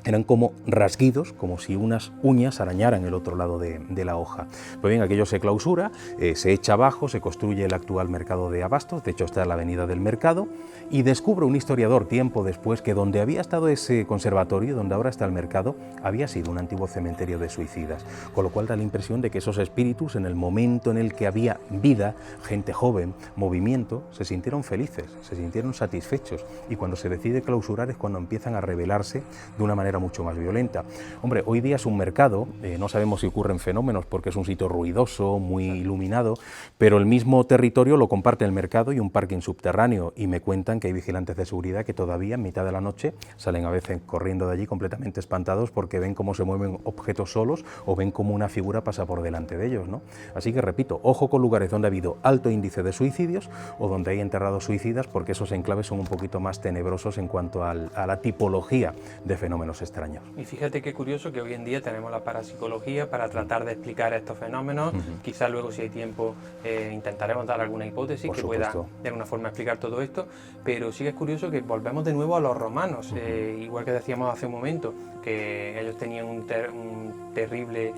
eran como rasguidos, como si unas uñas arañaran el otro lado de la hoja. Pues bien, aquello se clausura, se echa abajo, se construye el actual mercado de abastos, de hecho está en la avenida del Mercado, y descubre un historiador tiempo después que donde había estado ese conservatorio, donde ahora está el mercado, había sido un antiguo cementerio de suicidas, con lo cual da la impresión de que esos espíritus, en el momento en el que había vida, gente joven, movimiento, se sintieron felices, se sintieron satisfechos, y cuando se decide clausurar es cuando empiezan a rebelarse de una manera mucho más violenta. Hombre, hoy día es un mercado, no sabemos si ocurren fenómenos porque es un sitio ruidoso, muy iluminado, pero el mismo territorio lo comparte el mercado y un parking subterráneo, y me cuentan que hay vigilantes de seguridad que todavía en mitad de la noche salen a veces corriendo de allí completamente espantados porque ven cómo se mueven objetos solos o ven cómo una figura pasa por delante de ellos, ¿no? Así que repito, ojo con lugares donde ha habido alto índice de suicidios o donde hay enterrados suicidas, porque esos enclaves son un poquito más tenebrosos en cuanto a la tipología de fenómenos extraños. Y fíjate qué curioso que hoy en día tenemos la parapsicología para tratar de explicar estos fenómenos. Quizás luego, si hay tiempo, intentaremos dar alguna hipótesis que pueda de alguna forma explicar todo esto, pero sí que es curioso que volvemos de nuevo a los romanos, igual que decíamos hace un momento, que ellos tenían un terrible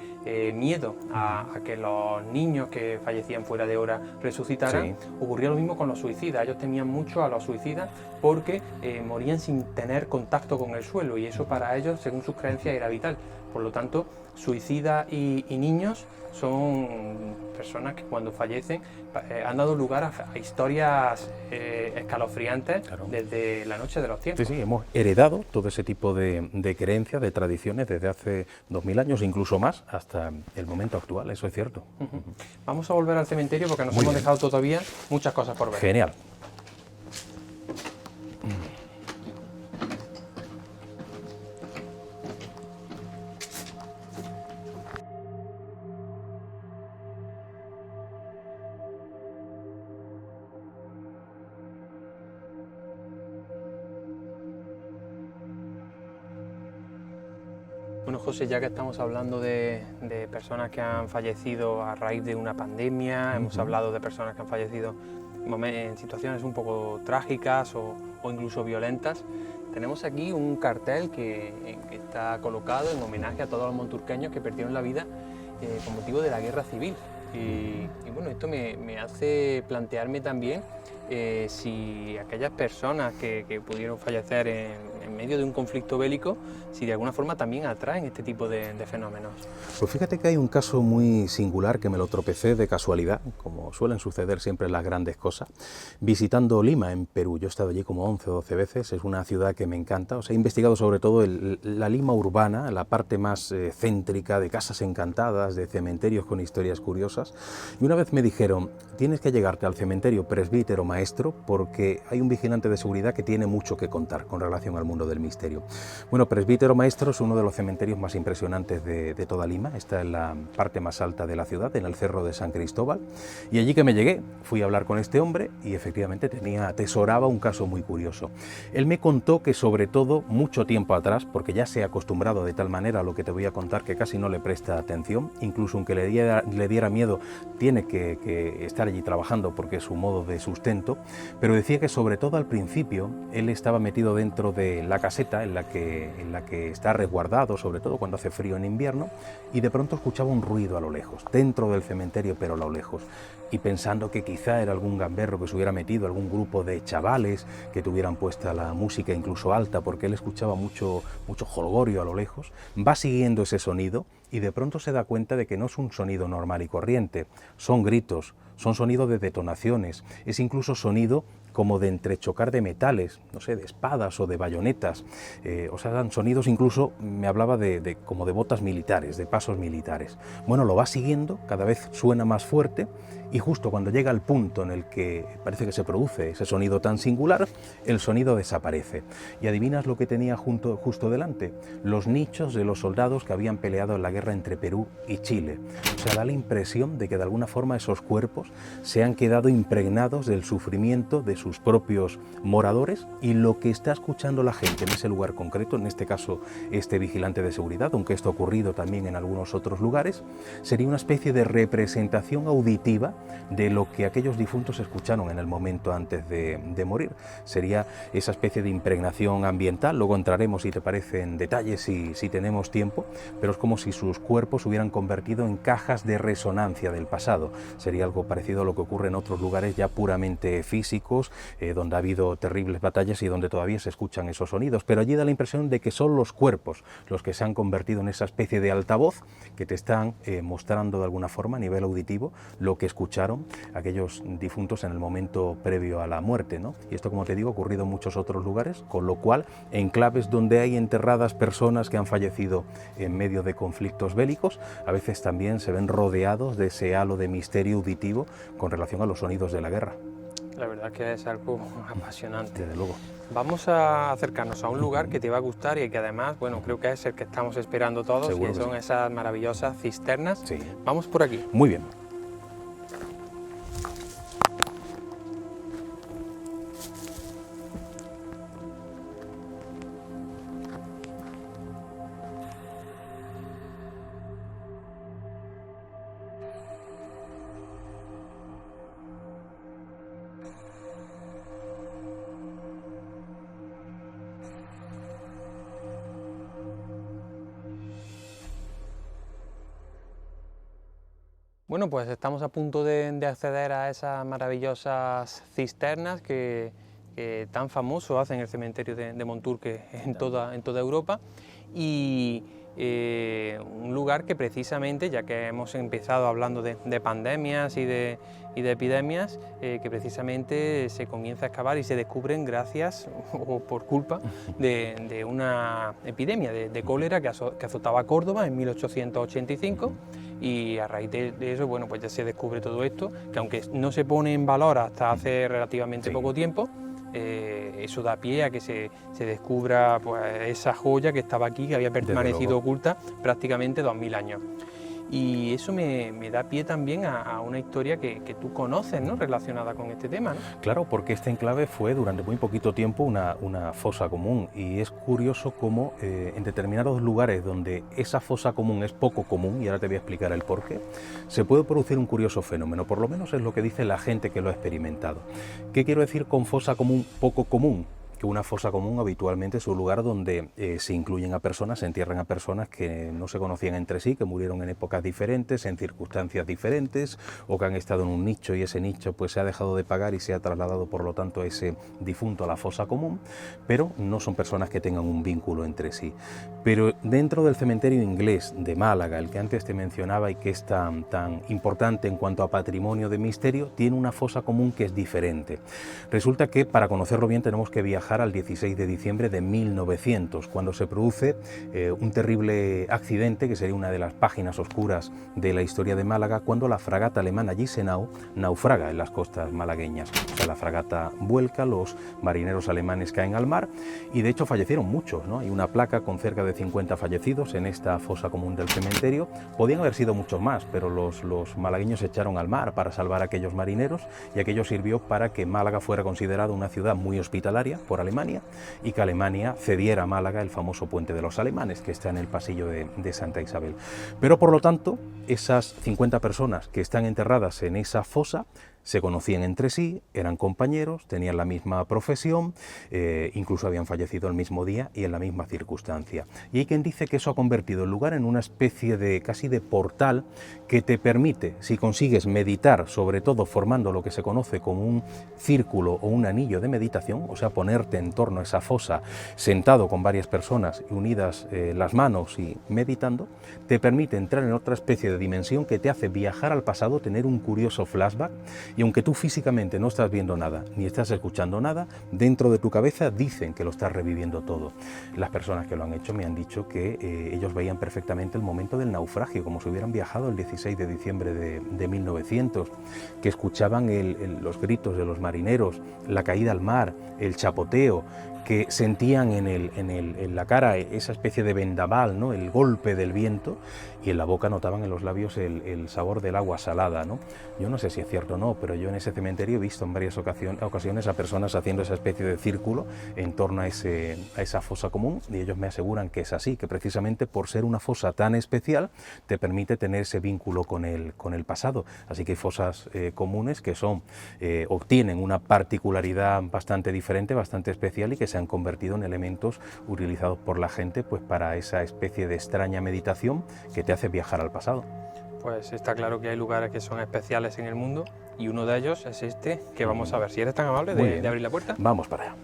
miedo a que los niños que fallecían fuera de hora resucitaran. Sí. Ocurría lo mismo con los suicidas, ellos temían mucho a los suicidas porque morían sin tener contacto con el suelo, y eso para ellos, según sus creencias, era vital. Por lo tanto, suicidas y niños son personas que cuando fallecen han dado lugar a historias escalofriantes, claro, desde la noche de los tiempos. Sí, sí, hemos heredado todo ese tipo de creencias, de tradiciones desde hace 2000 años, incluso más, hasta el momento actual, eso es cierto. Vamos a volver al cementerio porque nos hemos dejado todavía muchas cosas por ver. Genial. Bueno, José, ya que estamos hablando de personas que han fallecido a raíz de una pandemia, hemos hablado de personas que han fallecido en situaciones un poco trágicas o incluso violentas, tenemos aquí un cartel que está colocado en homenaje a todos los monturqueños que perdieron la vida con motivo de la guerra civil. Y bueno, esto me hace plantearme también si aquellas personas que pudieron fallecer en medio de un conflicto bélico, si de alguna forma también atraen este tipo de fenómenos. Pues fíjate que hay un caso muy singular que me lo tropecé de casualidad, como suelen suceder siempre las grandes cosas, visitando Lima, en Perú. Yo he estado allí como 11 o 12 veces, es una ciudad que me encanta. O sea, he investigado sobre todo la Lima urbana, la parte más céntrica, de casas encantadas, de cementerios con historias curiosas. Y una vez me dijeron, tienes que llegarte al cementerio presbítero maestro porque hay un vigilante de seguridad que tiene mucho que contar con relación al mundo mundo del misterio. Bueno, Presbítero Maestro es uno de los cementerios más impresionantes de toda Lima, está en la parte más alta de la ciudad, en el Cerro de San Cristóbal, y allí que me llegué, fui a hablar con este hombre y efectivamente atesoraba un caso muy curioso. Él me contó que sobre todo mucho tiempo atrás, porque ya se ha acostumbrado de tal manera a lo que te voy a contar que casi no le presta atención, incluso aunque le diera miedo, tiene que estar allí trabajando porque es su modo de sustento, pero decía que sobre todo al principio él estaba metido dentro de la caseta en la que está resguardado, sobre todo cuando hace frío en invierno, y de pronto escuchaba un ruido a lo lejos, dentro del cementerio pero a lo lejos, y pensando que quizá era algún gamberro que se hubiera metido, algún grupo de chavales que tuvieran puesta la música incluso alta, porque él escuchaba mucho jolgorio a lo lejos, va siguiendo ese sonido y de pronto se da cuenta de que no es un sonido normal y corriente, son gritos, son sonidos de detonaciones, es incluso sonido como de entrechocar de metales, no sé, de espadas o de bayonetas, o sea, dan sonidos incluso, me hablaba como de botas militares, de pasos militares. Bueno, lo va siguiendo, cada vez suena más fuerte y justo cuando llega al punto en el que parece que se produce ese sonido tan singular, el sonido desaparece. Y adivinas lo que tenía justo delante, los nichos de los soldados que habían peleado en la guerra entre Perú y Chile. O sea, da la impresión de que de alguna forma esos cuerpos se han quedado impregnados del sufrimiento de sus propios moradores, y lo que está escuchando la gente en ese lugar concreto, en este caso este vigilante de seguridad, aunque esto ha ocurrido también en algunos otros lugares, sería una especie de representación auditiva de lo que aquellos difuntos escucharon en el momento antes de morir. Sería esa especie de impregnación ambiental, luego entraremos, si te parece, en detalles si tenemos tiempo, pero es como si sus cuerpos se hubieran convertido en cajas de resonancia del pasado. Sería algo parecido a lo que ocurre en otros lugares ya puramente físicos, donde ha habido terribles batallas y donde todavía se escuchan esos sonidos, pero allí da la impresión de que son los cuerpos los que se han convertido en esa especie de altavoz que te están mostrando de alguna forma a nivel auditivo lo que escucharon aquellos difuntos en el momento previo a la muerte, ¿no? Y esto, como te digo, ha ocurrido en muchos otros lugares, con lo cual enclaves donde hay enterradas personas que han fallecido en medio de conflictos bélicos, a veces también se ven rodeados de ese halo de misterio auditivo con relación a los sonidos de la guerra. La verdad que es algo apasionante. Desde luego. Vamos a acercarnos a un lugar que te va a gustar y que además, bueno, creo que es el que estamos esperando todos, Seguro que que son sí. Esas maravillosas cisternas. Sí. Vamos por aquí. Muy bien. Bueno, pues estamos a punto de acceder a esas maravillosas cisternas que tan famoso hacen el cementerio de Monturque en toda Europa, y un lugar que precisamente, ya que hemos empezado hablando de pandemias y de epidemias, que precisamente se comienza a excavar y se descubren gracias o por culpa de una epidemia de cólera que azotaba Córdoba en 1885, y a raíz de eso, bueno, pues ya se descubre todo esto, que aunque no se pone en valor hasta hace relativamente poco tiempo, eso da pie a que se descubra pues esa joya que estaba aquí, que había permanecido oculta prácticamente 2000 años. Y eso me da pie también a una historia que tú conoces, ¿no?, relacionada con este tema, ¿no? Claro, porque este enclave fue durante muy poquito tiempo una fosa común, y es curioso cómo en determinados lugares donde esa fosa común es poco común, y ahora te voy a explicar el porqué, se puede producir un curioso fenómeno, por lo menos es lo que dice la gente que lo ha experimentado. ¿Qué quiero decir con fosa común poco común? Que una fosa común habitualmente es un lugar donde se incluyen a personas, se entierran a personas que no se conocían entre sí, que murieron en épocas diferentes, en circunstancias diferentes, o que han estado en un nicho y ese nicho pues se ha dejado de pagar y se ha trasladado por lo tanto ese difunto a la fosa común, pero no son personas que tengan un vínculo entre sí. Pero dentro del cementerio inglés de Málaga, el que antes te mencionaba y que es tan importante en cuanto a patrimonio de misterio, tiene una fosa común que es diferente. Resulta que para conocerlo bien tenemos que viajar viajar al 16 de diciembre de 1900, cuando se produce un terrible accidente que sería una de las páginas oscuras de la historia de Málaga, cuando la fragata alemana Gneisenau naufraga en las costas malagueñas. O sea, la fragata vuelca, los marineros alemanes caen al mar y de hecho fallecieron muchos, ¿no? Hay una placa con cerca de 50 fallecidos en esta fosa común del cementerio. Podían haber sido muchos más, pero los malagueños se echaron al mar para salvar a aquellos marineros y aquello sirvió para que Málaga fuera considerada una ciudad muy hospitalaria por Alemania y que Alemania cediera a Málaga el famoso Puente de los Alemanes, que está en el pasillo de Santa Isabel. Pero por lo tanto, esas 50 personas que están enterradas en esa fosa se conocían entre sí, eran compañeros, tenían la misma profesión, incluso habían fallecido el mismo día y en la misma circunstancia. Y hay quien dice que eso ha convertido el lugar en una especie de casi de portal que te permite, si consigues meditar, sobre todo formando lo que se conoce como un círculo o un anillo de meditación, o sea, ponerte en torno a esa fosa sentado con varias personas unidas las manos y meditando, te permite entrar en otra especie de dimensión que te hace viajar al pasado, tener un curioso flashback. Y aunque tú físicamente no estás viendo nada, ni estás escuchando nada, dentro de tu cabeza dicen que lo estás reviviendo todo. Las personas que lo han hecho me han dicho que ellos veían perfectamente el momento del naufragio, como si hubieran viajado el 16 de diciembre de 1900, que escuchaban los gritos de los marineros, la caída al mar, el chapoteo, que sentían en la cara esa especie de vendaval, ¿no? El golpe del viento, y en la boca notaban en los labios el sabor del agua salada, ¿no? Yo no sé si es cierto o no, pero yo en ese cementerio he visto en varias ocasiones a personas haciendo esa especie de círculo en torno a esa fosa común, y ellos me aseguran que es así, que precisamente por ser una fosa tan especial te permite tener ese vínculo con el pasado. Así que hay fosas comunes que obtienen una particularidad bastante diferente, bastante especial, y que se han convertido en elementos utilizados por la gente pues para esa especie de extraña meditación que te hace viajar al pasado. Pues está claro que hay lugares que son especiales en el mundo y uno de ellos es este que vamos a ver. Si eres tan amable de abrir la puerta. Vamos para allá.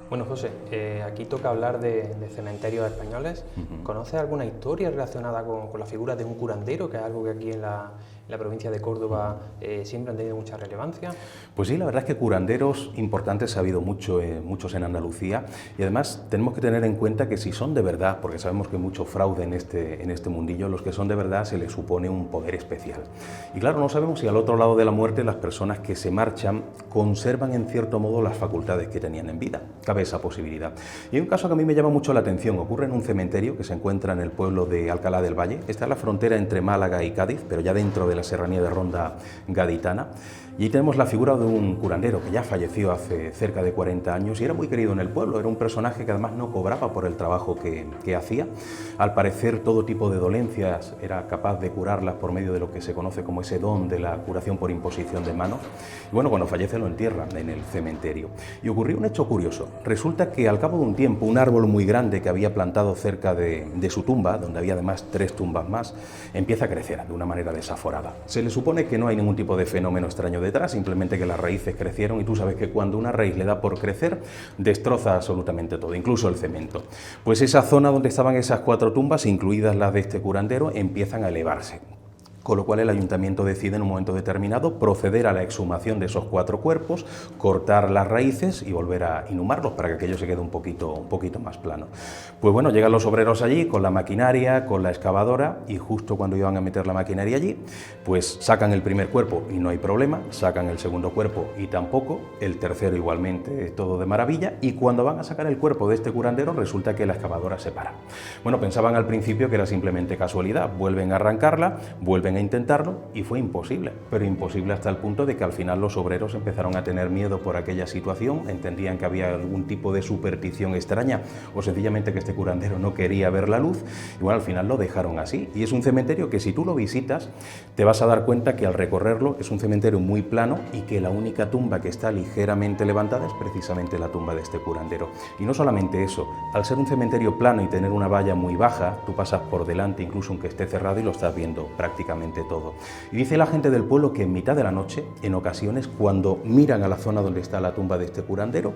Bueno, José, aquí toca hablar de cementerios españoles. ¿Conoces alguna historia relacionada con la figura de un curandero, que es algo que aquí en la provincia de Córdoba siempre han tenido mucha relevancia? Pues sí, la verdad es que curanderos importantes ha habido muchos en Andalucía, y además tenemos que tener en cuenta que si son de verdad, porque sabemos que hay mucho fraude en este mundillo, los que son de verdad se les supone un poder especial. Y claro, no sabemos si al otro lado de la muerte las personas que se marchan conservan en cierto modo las facultades que tenían en vida. Cabe esa posibilidad. Y hay un caso que a mí me llama mucho la atención. Ocurre en un cementerio que se encuentra en el pueblo de Alcalá del Valle. Está en la frontera entre Málaga y Cádiz, pero ya dentro de la serranía de Ronda gaditana. Y ahí tenemos la figura de un curandero que ya falleció hace cerca de 40 años y era muy querido en el pueblo. Era un personaje que además no cobraba por el trabajo que hacía. Al parecer, todo tipo de dolencias era capaz de curarlas por medio de lo que se conoce como ese don de la curación por imposición de manos. Y bueno, cuando fallece lo entierran en el cementerio. Y ocurrió un hecho curioso. Resulta que al cabo de un tiempo, un árbol muy grande que había plantado cerca de su tumba, donde había además 3 tumbas más, empieza a crecer de una manera desaforada. Se le supone que no hay ningún tipo de fenómeno extraño detrás, simplemente que las raíces crecieron, y tú sabes que cuando una raíz le da por crecer, destroza absolutamente todo, incluso el cemento. Pues esa zona donde estaban esas 4 tumbas, incluidas las de este curandero, empiezan a elevarse. Con lo cual el ayuntamiento decide en un momento determinado proceder a la exhumación de esos 4 cuerpos, cortar las raíces y volver a inhumarlos para que aquello se quede un poquito más plano. Pues bueno, llegan los obreros allí con la maquinaria, con la excavadora, y justo cuando iban a meter la maquinaria allí, pues sacan el primer cuerpo y no hay problema, sacan el segundo cuerpo y tampoco, el tercero igualmente, todo de maravilla, y cuando van a sacar el cuerpo de este curandero resulta que la excavadora se para. Bueno, pensaban al principio que era simplemente casualidad, vuelven a arrancarla, vuelven vuelven a intentarlo y fue imposible, pero imposible hasta el punto de que al final los obreros empezaron a tener miedo por aquella situación, entendían que había algún tipo de superstición extraña o sencillamente que este curandero no quería ver la luz y bueno, al final lo dejaron así. Y es un cementerio que si tú lo visitas te vas a dar cuenta que al recorrerlo es un cementerio muy plano y que la única tumba que está ligeramente levantada es precisamente la tumba de este curandero. Y no solamente eso, al ser un cementerio plano y tener una valla muy baja, tú pasas por delante incluso aunque esté cerrado y lo estás viendo prácticamente todo. Y dice la gente del pueblo que en mitad de la noche, en ocasiones, cuando miran a la zona donde está la tumba de este curandero,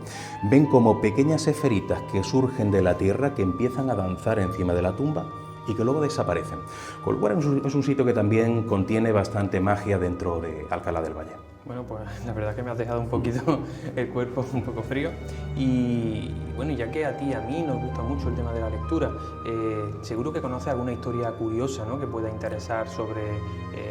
ven como pequeñas esferitas que surgen de la tierra, que empiezan a danzar encima de la tumba y que luego desaparecen. Con lo cual es un sitio que también contiene bastante magia dentro de Alcalá del Valle. Bueno, pues la verdad es que me has dejado un poquito el cuerpo un poco frío y bueno, ya que a ti y a mí nos gusta mucho el tema de la lectura, seguro que conoces alguna historia curiosa, ¿no?, que pueda interesar sobre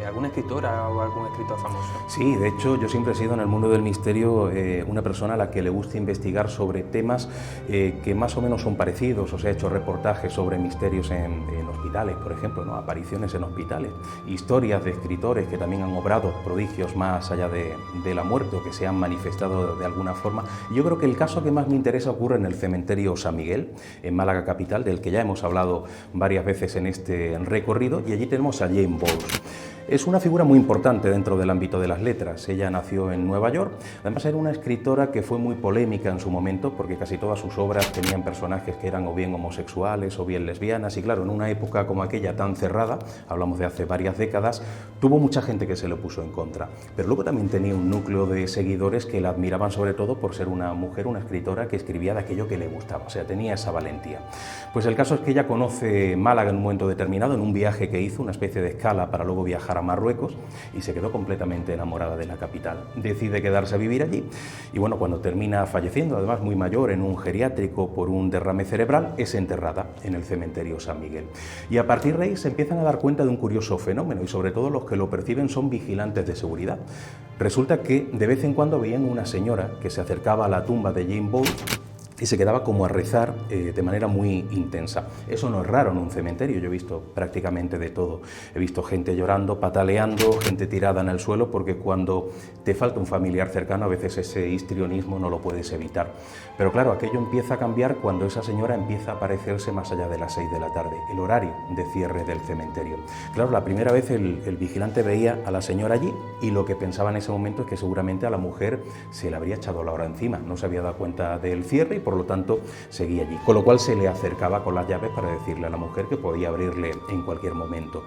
alguna escritora o algún escritor famoso. Sí, de hecho yo siempre he sido en el mundo del misterio una persona a la que le gusta investigar sobre temas que más o menos son parecidos. O sea, he hecho reportajes sobre misterios en hospitales, por ejemplo, ¿no?, apariciones en hospitales, historias de escritores que también han obrado prodigios más allá de la muerte o que se han manifestado de alguna forma. Yo creo que el caso que más me interesa ocurre en el cementerio San Miguel, en Málaga capital, del que ya hemos hablado varias veces en este recorrido, y allí tenemos a Jane Bowles. Es una figura muy importante dentro del ámbito de las letras. Ella nació en Nueva York, además era una escritora que fue muy polémica en su momento porque casi todas sus obras tenían personajes que eran o bien homosexuales o bien lesbianas y claro, en una época como aquella tan cerrada, hablamos de hace varias décadas, tuvo mucha gente que se le puso en contra. Pero luego también tenía un núcleo de seguidores que la admiraban sobre todo por ser una mujer, una escritora que escribía de aquello que le gustaba, o sea, tenía esa valentía. Pues el caso es que ella conoce Málaga en un momento determinado, en un viaje que hizo, una especie de escala para luego viajar a Marruecos y se quedó completamente enamorada de la capital. Decide quedarse a vivir allí y bueno, cuando termina falleciendo, además muy mayor, en un geriátrico por un derrame cerebral, es enterrada en el cementerio San Miguel. Y a partir de ahí se empiezan a dar cuenta de un curioso fenómeno y sobre todo los que lo perciben son vigilantes de seguridad. Resulta que de vez en cuando veían una señora que se acercaba a la tumba de Jane Bowles y se quedaba como a rezar de manera muy intensa. Eso no es raro en un cementerio, yo he visto prácticamente de todo. He visto gente llorando, pataleando, gente tirada en el suelo, porque cuando te falta un familiar cercano, a veces ese histrionismo no lo puedes evitar. Pero claro, aquello empieza a cambiar cuando esa señora empieza a aparecerse más allá de las 6 de la tarde, el horario de cierre del cementerio. Claro, la primera vez el vigilante veía a la señora allí y lo que pensaba en ese momento es que seguramente a la mujer se le habría echado la hora encima, no se había dado cuenta del cierre y por lo tanto seguía allí, con lo cual se le acercaba con las llaves para decirle a la mujer que podía abrirle en cualquier momento.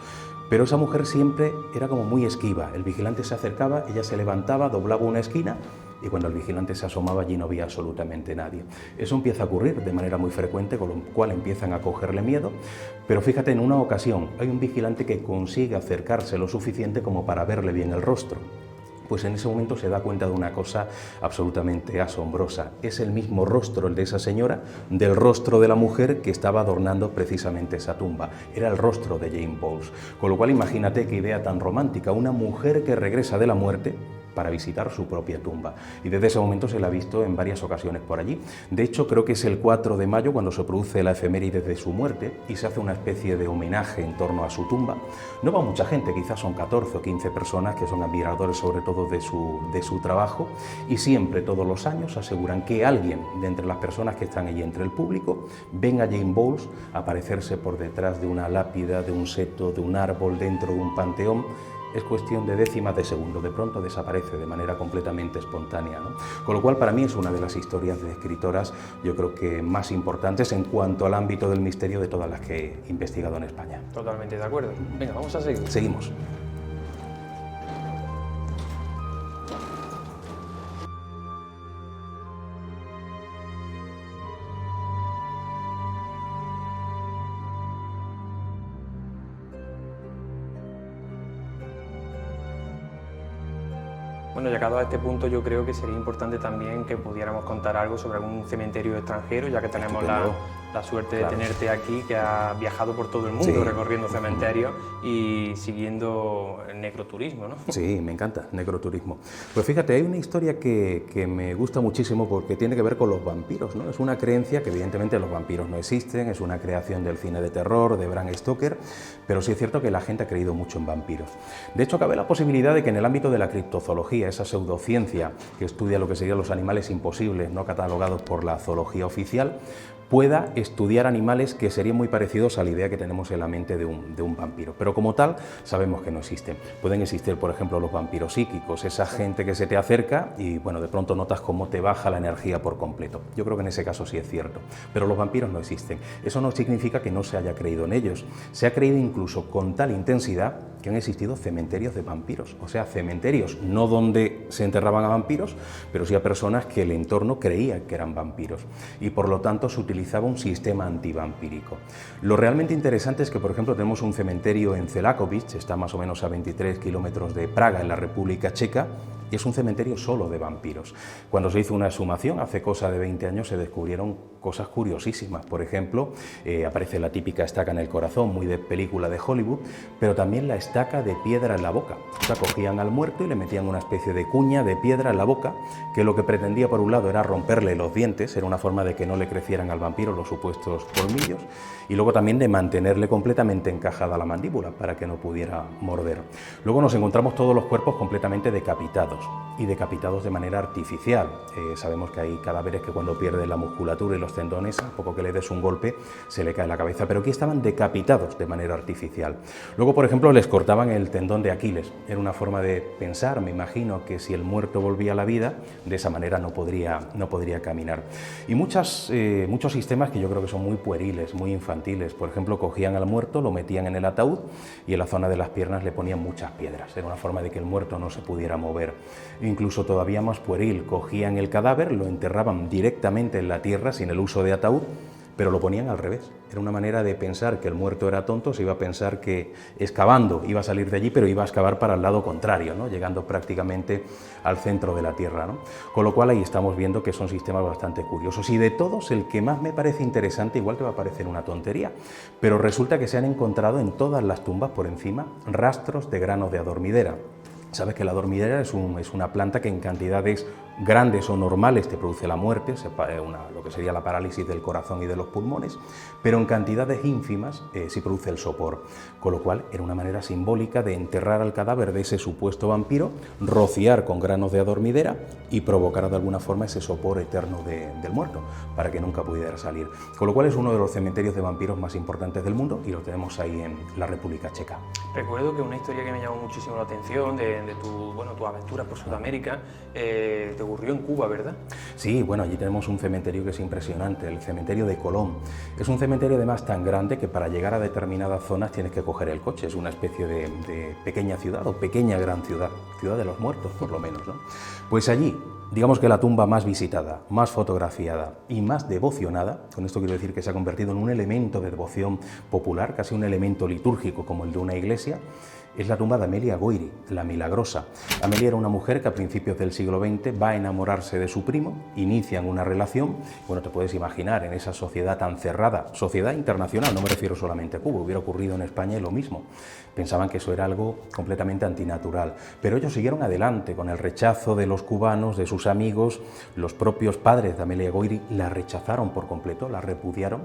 Pero esa mujer siempre era como muy esquiva, el vigilante se acercaba, ella se levantaba, doblaba una esquina y cuando el vigilante se asomaba allí no había absolutamente nadie. Eso empieza a ocurrir de manera muy frecuente, con lo cual empiezan a cogerle miedo, pero fíjate, en una ocasión hay un vigilante que consigue acercarse lo suficiente como para verle bien el rostro. Pues en ese momento se da cuenta de una cosa absolutamente asombrosa. Es el mismo rostro, el de esa señora, del rostro de la mujer que estaba adornando precisamente esa tumba. Era el rostro de Jane Bowles. Con lo cual imagínate qué idea tan romántica, una mujer que regresa de la muerte para visitar su propia tumba. Y desde ese momento se la ha visto en varias ocasiones por allí. De hecho, creo que es el 4 de mayo cuando se produce la efeméride de su muerte y se hace una especie de homenaje en torno a su tumba. No va mucha gente, quizás son 14 o 15 personas que son admiradores sobre todo de su trabajo y siempre, todos los años, aseguran que alguien de entre las personas que están allí, entre el público, ven a Jane Bowles aparecerse por detrás de una lápida, de un seto, de un árbol, dentro de un panteón. Es cuestión de décimas de segundo, de pronto desaparece de manera completamente espontánea, ¿no? Con lo cual para mí es una de las historias de escritoras, yo creo que más importantes en cuanto al ámbito del misterio de todas las que he investigado en España. Totalmente de acuerdo. Venga, vamos a seguir. Seguimos. Bueno, llegado a este punto yo creo que sería importante también que pudiéramos contar algo sobre algún cementerio extranjero, ya que tenemos la suerte Claro. de tenerte aquí, que ha viajado por todo el mundo, Sí. recorriendo cementerios y siguiendo el necroturismo, ¿no? Sí, me encanta, necroturismo. Pues fíjate, hay una historia que me gusta muchísimo porque tiene que ver con los vampiros, ¿no? Es una creencia que evidentemente los vampiros no existen, es una creación del cine de terror, de Bram Stoker, pero sí es cierto que la gente ha creído mucho en vampiros. De hecho, cabe la posibilidad de que en el ámbito de la criptozoología, esa pseudociencia que estudia lo que serían los animales imposibles no catalogados por la zoología oficial, pueda estudiar animales que serían muy parecidos a la idea que tenemos en la mente de un vampiro. Pero como tal, sabemos que no existen. Pueden existir, por ejemplo, los vampiros psíquicos, esa gente que se te acerca y, bueno, de pronto notas cómo te baja la energía por completo. Yo creo que en ese caso sí es cierto. Pero los vampiros no existen. Eso no significa que no se haya creído en ellos. Se ha creído incluso con tal intensidad que han existido cementerios de vampiros. O sea, cementerios no donde se enterraban a vampiros, pero sí a personas que el entorno creía que eran vampiros. Y por lo tanto se utilizaba un sistema antivampírico. Lo realmente interesante es que, por ejemplo, tenemos un cementerio en Celakovic, está más o menos a 23 kilómetros de Praga, en la República Checa, y es un cementerio solo de vampiros. Cuando se hizo una exhumación, hace cosa de 20 años, se descubrieron cosas curiosísimas. Por ejemplo, aparece la típica estaca en el corazón, muy de película de Hollywood, pero también la estaca de piedra en la boca. O sea, cogían al muerto y le metían una especie de cuña de piedra en la boca, que lo que pretendía, por un lado, era romperle los dientes, era una forma de que no le crecieran al vampiro los supuestos colmillos, y luego también de mantenerle completamente encajada la mandíbula para que no pudiera morder. Luego nos encontramos todos los cuerpos completamente decapitados, y decapitados de manera artificial. Sabemos que hay cadáveres que cuando pierden la musculatura y los tendones, a poco que le des un golpe, se le cae la cabeza, pero aquí estaban decapitados de manera artificial. Luego, por ejemplo, les cortaban el tendón de Aquiles. Era una forma de pensar, me imagino, que si el muerto volvía a la vida, de esa manera no podría caminar. Y muchos sistemas que yo creo que son muy pueriles, muy infantiles. Por ejemplo, cogían al muerto, lo metían en el ataúd y en la zona de las piernas le ponían muchas piedras. Era una forma de que el muerto no se pudiera mover. Incluso todavía más pueril, cogían el cadáver, lo enterraban directamente en la tierra sin el uso de ataúd, pero lo ponían al revés. Era una manera de pensar que el muerto era tonto, se iba a pensar que excavando iba a salir de allí, pero iba a excavar para el lado contrario, ¿no? Llegando prácticamente al centro de la tierra, ¿no? Con lo cual ahí estamos viendo que son sistemas bastante curiosos. Y de todos, el que más me parece interesante, igual te va a parecer una tontería, pero resulta que se han encontrado en todas las tumbas por encima rastros de granos de adormidera. Sabes que la adormidera es una planta que en cantidades grandes o normales te produce la muerte, lo que sería la parálisis del corazón y de los pulmones, pero en cantidades ínfimas sí produce el sopor, con lo cual era una manera simbólica de enterrar al cadáver de ese supuesto vampiro, rociar con granos de adormidera y provocar de alguna forma ese sopor eterno del muerto, para que nunca pudiera salir. Con lo cual es uno de los cementerios de vampiros más importantes del mundo y lo tenemos ahí en la República Checa. Recuerdo que una historia que me llamó muchísimo la atención de tu aventura por Sudamérica te ocurrió en Cuba, ¿verdad? Sí, bueno, allí tenemos un cementerio que es impresionante, el cementerio de Colón. Es un cementerio además tan grande que para llegar a determinadas zonas tienes que coger el coche, es una especie de pequeña ciudad o pequeña gran ciudad, ciudad de los muertos por lo menos, ¿no? Pues allí, digamos que la tumba más visitada, más fotografiada y más devocionada, con esto quiero decir que se ha convertido en un elemento de devoción popular, casi un elemento litúrgico como el de una iglesia, es la tumba de Amelia Goiri, la Milagrosa. Amelia era una mujer que a principios del siglo XX va a enamorarse de su primo, inician una relación, bueno, te puedes imaginar, en esa sociedad tan cerrada, sociedad internacional, no me refiero solamente a Cuba, hubiera ocurrido en España y lo mismo. Pensaban que eso era algo completamente antinatural, pero ellos siguieron adelante con el rechazo de los cubanos, de sus amigos, los propios padres de Amelia Goiri la rechazaron por completo, la repudiaron,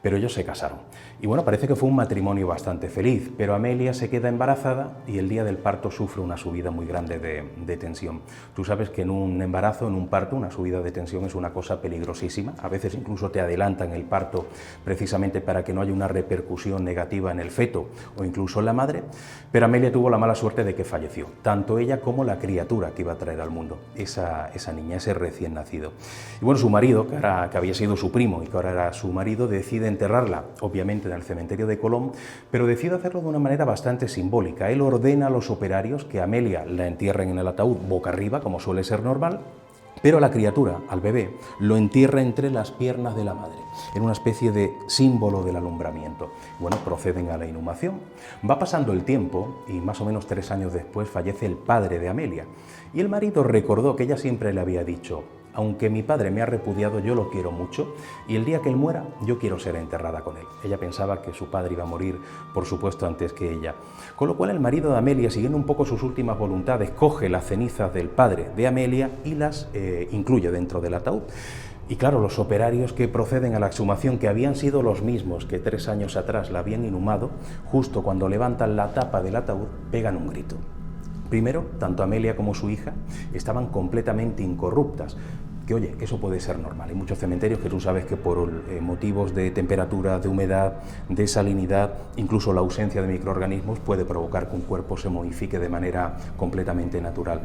pero ellos se casaron. Y bueno, parece que fue un matrimonio bastante feliz, pero Amelia se queda embarazada y el día del parto sufre una subida muy grande de tensión. Tú sabes que en un embarazo, en un parto, una subida de tensión es una cosa peligrosísima. A veces incluso te adelantan el parto precisamente para que no haya una repercusión negativa en el feto o incluso en la madre, pero Amelia tuvo la mala suerte de que falleció, tanto ella como la criatura que iba a traer al mundo, esa niña, ese recién nacido. Y bueno, su marido, que había sido su primo y que ahora era su marido, decide enterrarla, obviamente en el cementerio de Colón, pero decide hacerlo de una manera bastante simbólica. Él ordena a los operarios que a Amelia la entierren en el ataúd boca arriba, como suele ser normal, pero a la criatura, al bebé, lo entierra entre las piernas de la madre, en una especie de símbolo del alumbramiento. Bueno, proceden a la inhumación. Va pasando el tiempo y más o menos 3 años después fallece el padre de Amelia. Y el marido recordó que ella siempre le había dicho: aunque mi padre me ha repudiado, yo lo quiero mucho y el día que él muera, yo quiero ser enterrada con él. Ella pensaba que su padre iba a morir, por supuesto, antes que ella. Con lo cual el marido de Amelia, siguiendo un poco sus últimas voluntades, coge las cenizas del padre de Amelia y las incluye dentro del ataúd. Y claro, los operarios que proceden a la exhumación, que habían sido los mismos que 3 años atrás la habían inhumado, justo cuando levantan la tapa del ataúd, pegan un grito. Primero, tanto Amelia como su hija estaban completamente incorruptas, que oye, eso puede ser normal. Hay muchos cementerios que tú sabes que por motivos de temperatura, de humedad, de salinidad, incluso la ausencia de microorganismos puede provocar que un cuerpo se modifique de manera completamente natural.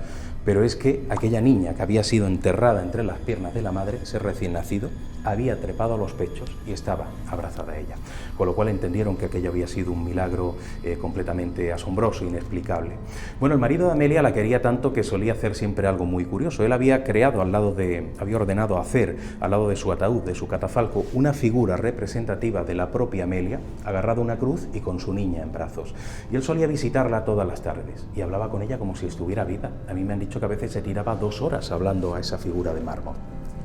Pero es que aquella niña que había sido enterrada entre las piernas de la madre, ese recién nacido, había trepado a los pechos y estaba abrazada a ella. Con lo cual entendieron que aquello había sido un milagro completamente asombroso, inexplicable. Bueno, el marido de Amelia la quería tanto que solía hacer siempre algo muy curioso. Él había ordenado hacer al lado de su ataúd, de su catafalco, una figura representativa de la propia Amelia, agarrada a una cruz y con su niña en brazos. Y él solía visitarla todas las tardes y hablaba con ella como si estuviera viva. A mí me han dicho que a veces se tiraba 2 horas hablando a esa figura de mármol.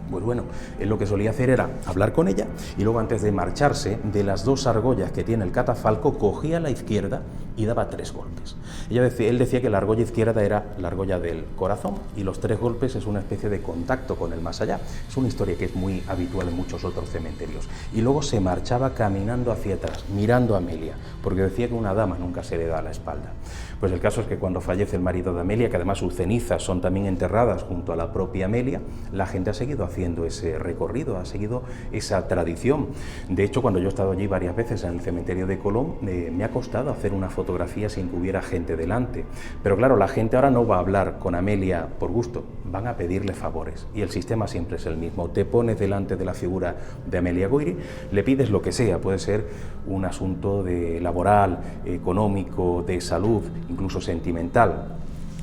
Pues bueno, él lo que solía hacer era hablar con ella y luego, antes de marcharse, de las 2 argollas que tiene el catafalco, cogía la izquierda y daba 3 golpes. Él decía que la argolla izquierda era la argolla del corazón y los 3 golpes es una especie de contacto con el más allá. Es una historia que es muy habitual en muchos otros cementerios. Y luego se marchaba caminando hacia atrás, mirando a Amelia, porque decía que a una dama nunca se le da la espalda. Pues el caso es que cuando fallece el marido de Amelia, que además sus cenizas son también enterradas junto a la propia Amelia, la gente ha seguido haciendo ese recorrido, ha seguido esa tradición. De hecho, cuando yo he estado allí varias veces en el cementerio de Colón, me ha costado hacer una fotografía sin que hubiera gente delante. Pero claro, la gente ahora no va a hablar con Amelia por gusto, van a pedirle favores. Y el sistema siempre es el mismo. Te pones delante de la figura de Amelia Goiri, le pides lo que sea, puede ser un asunto laboral, económico, de salud, incluso sentimental.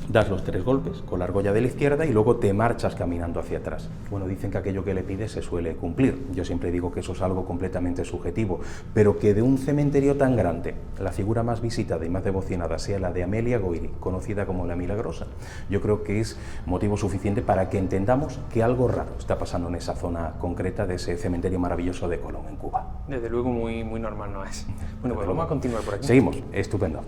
Das los 3 golpes con la argolla de la izquierda y luego te marchas caminando hacia atrás. Bueno, dicen que aquello que le pides se suele cumplir. Yo siempre digo que eso es algo completamente subjetivo, pero que de un cementerio tan grande, la figura más visitada y más devocionada sea la de Amelia Goiri, conocida como la Milagrosa, yo creo que es motivo suficiente para que entendamos que algo raro está pasando en esa zona concreta de ese cementerio maravilloso de Colón, en Cuba. Desde luego muy normal no es. Bueno, pues vamos a continuar por aquí. Seguimos, estupendo.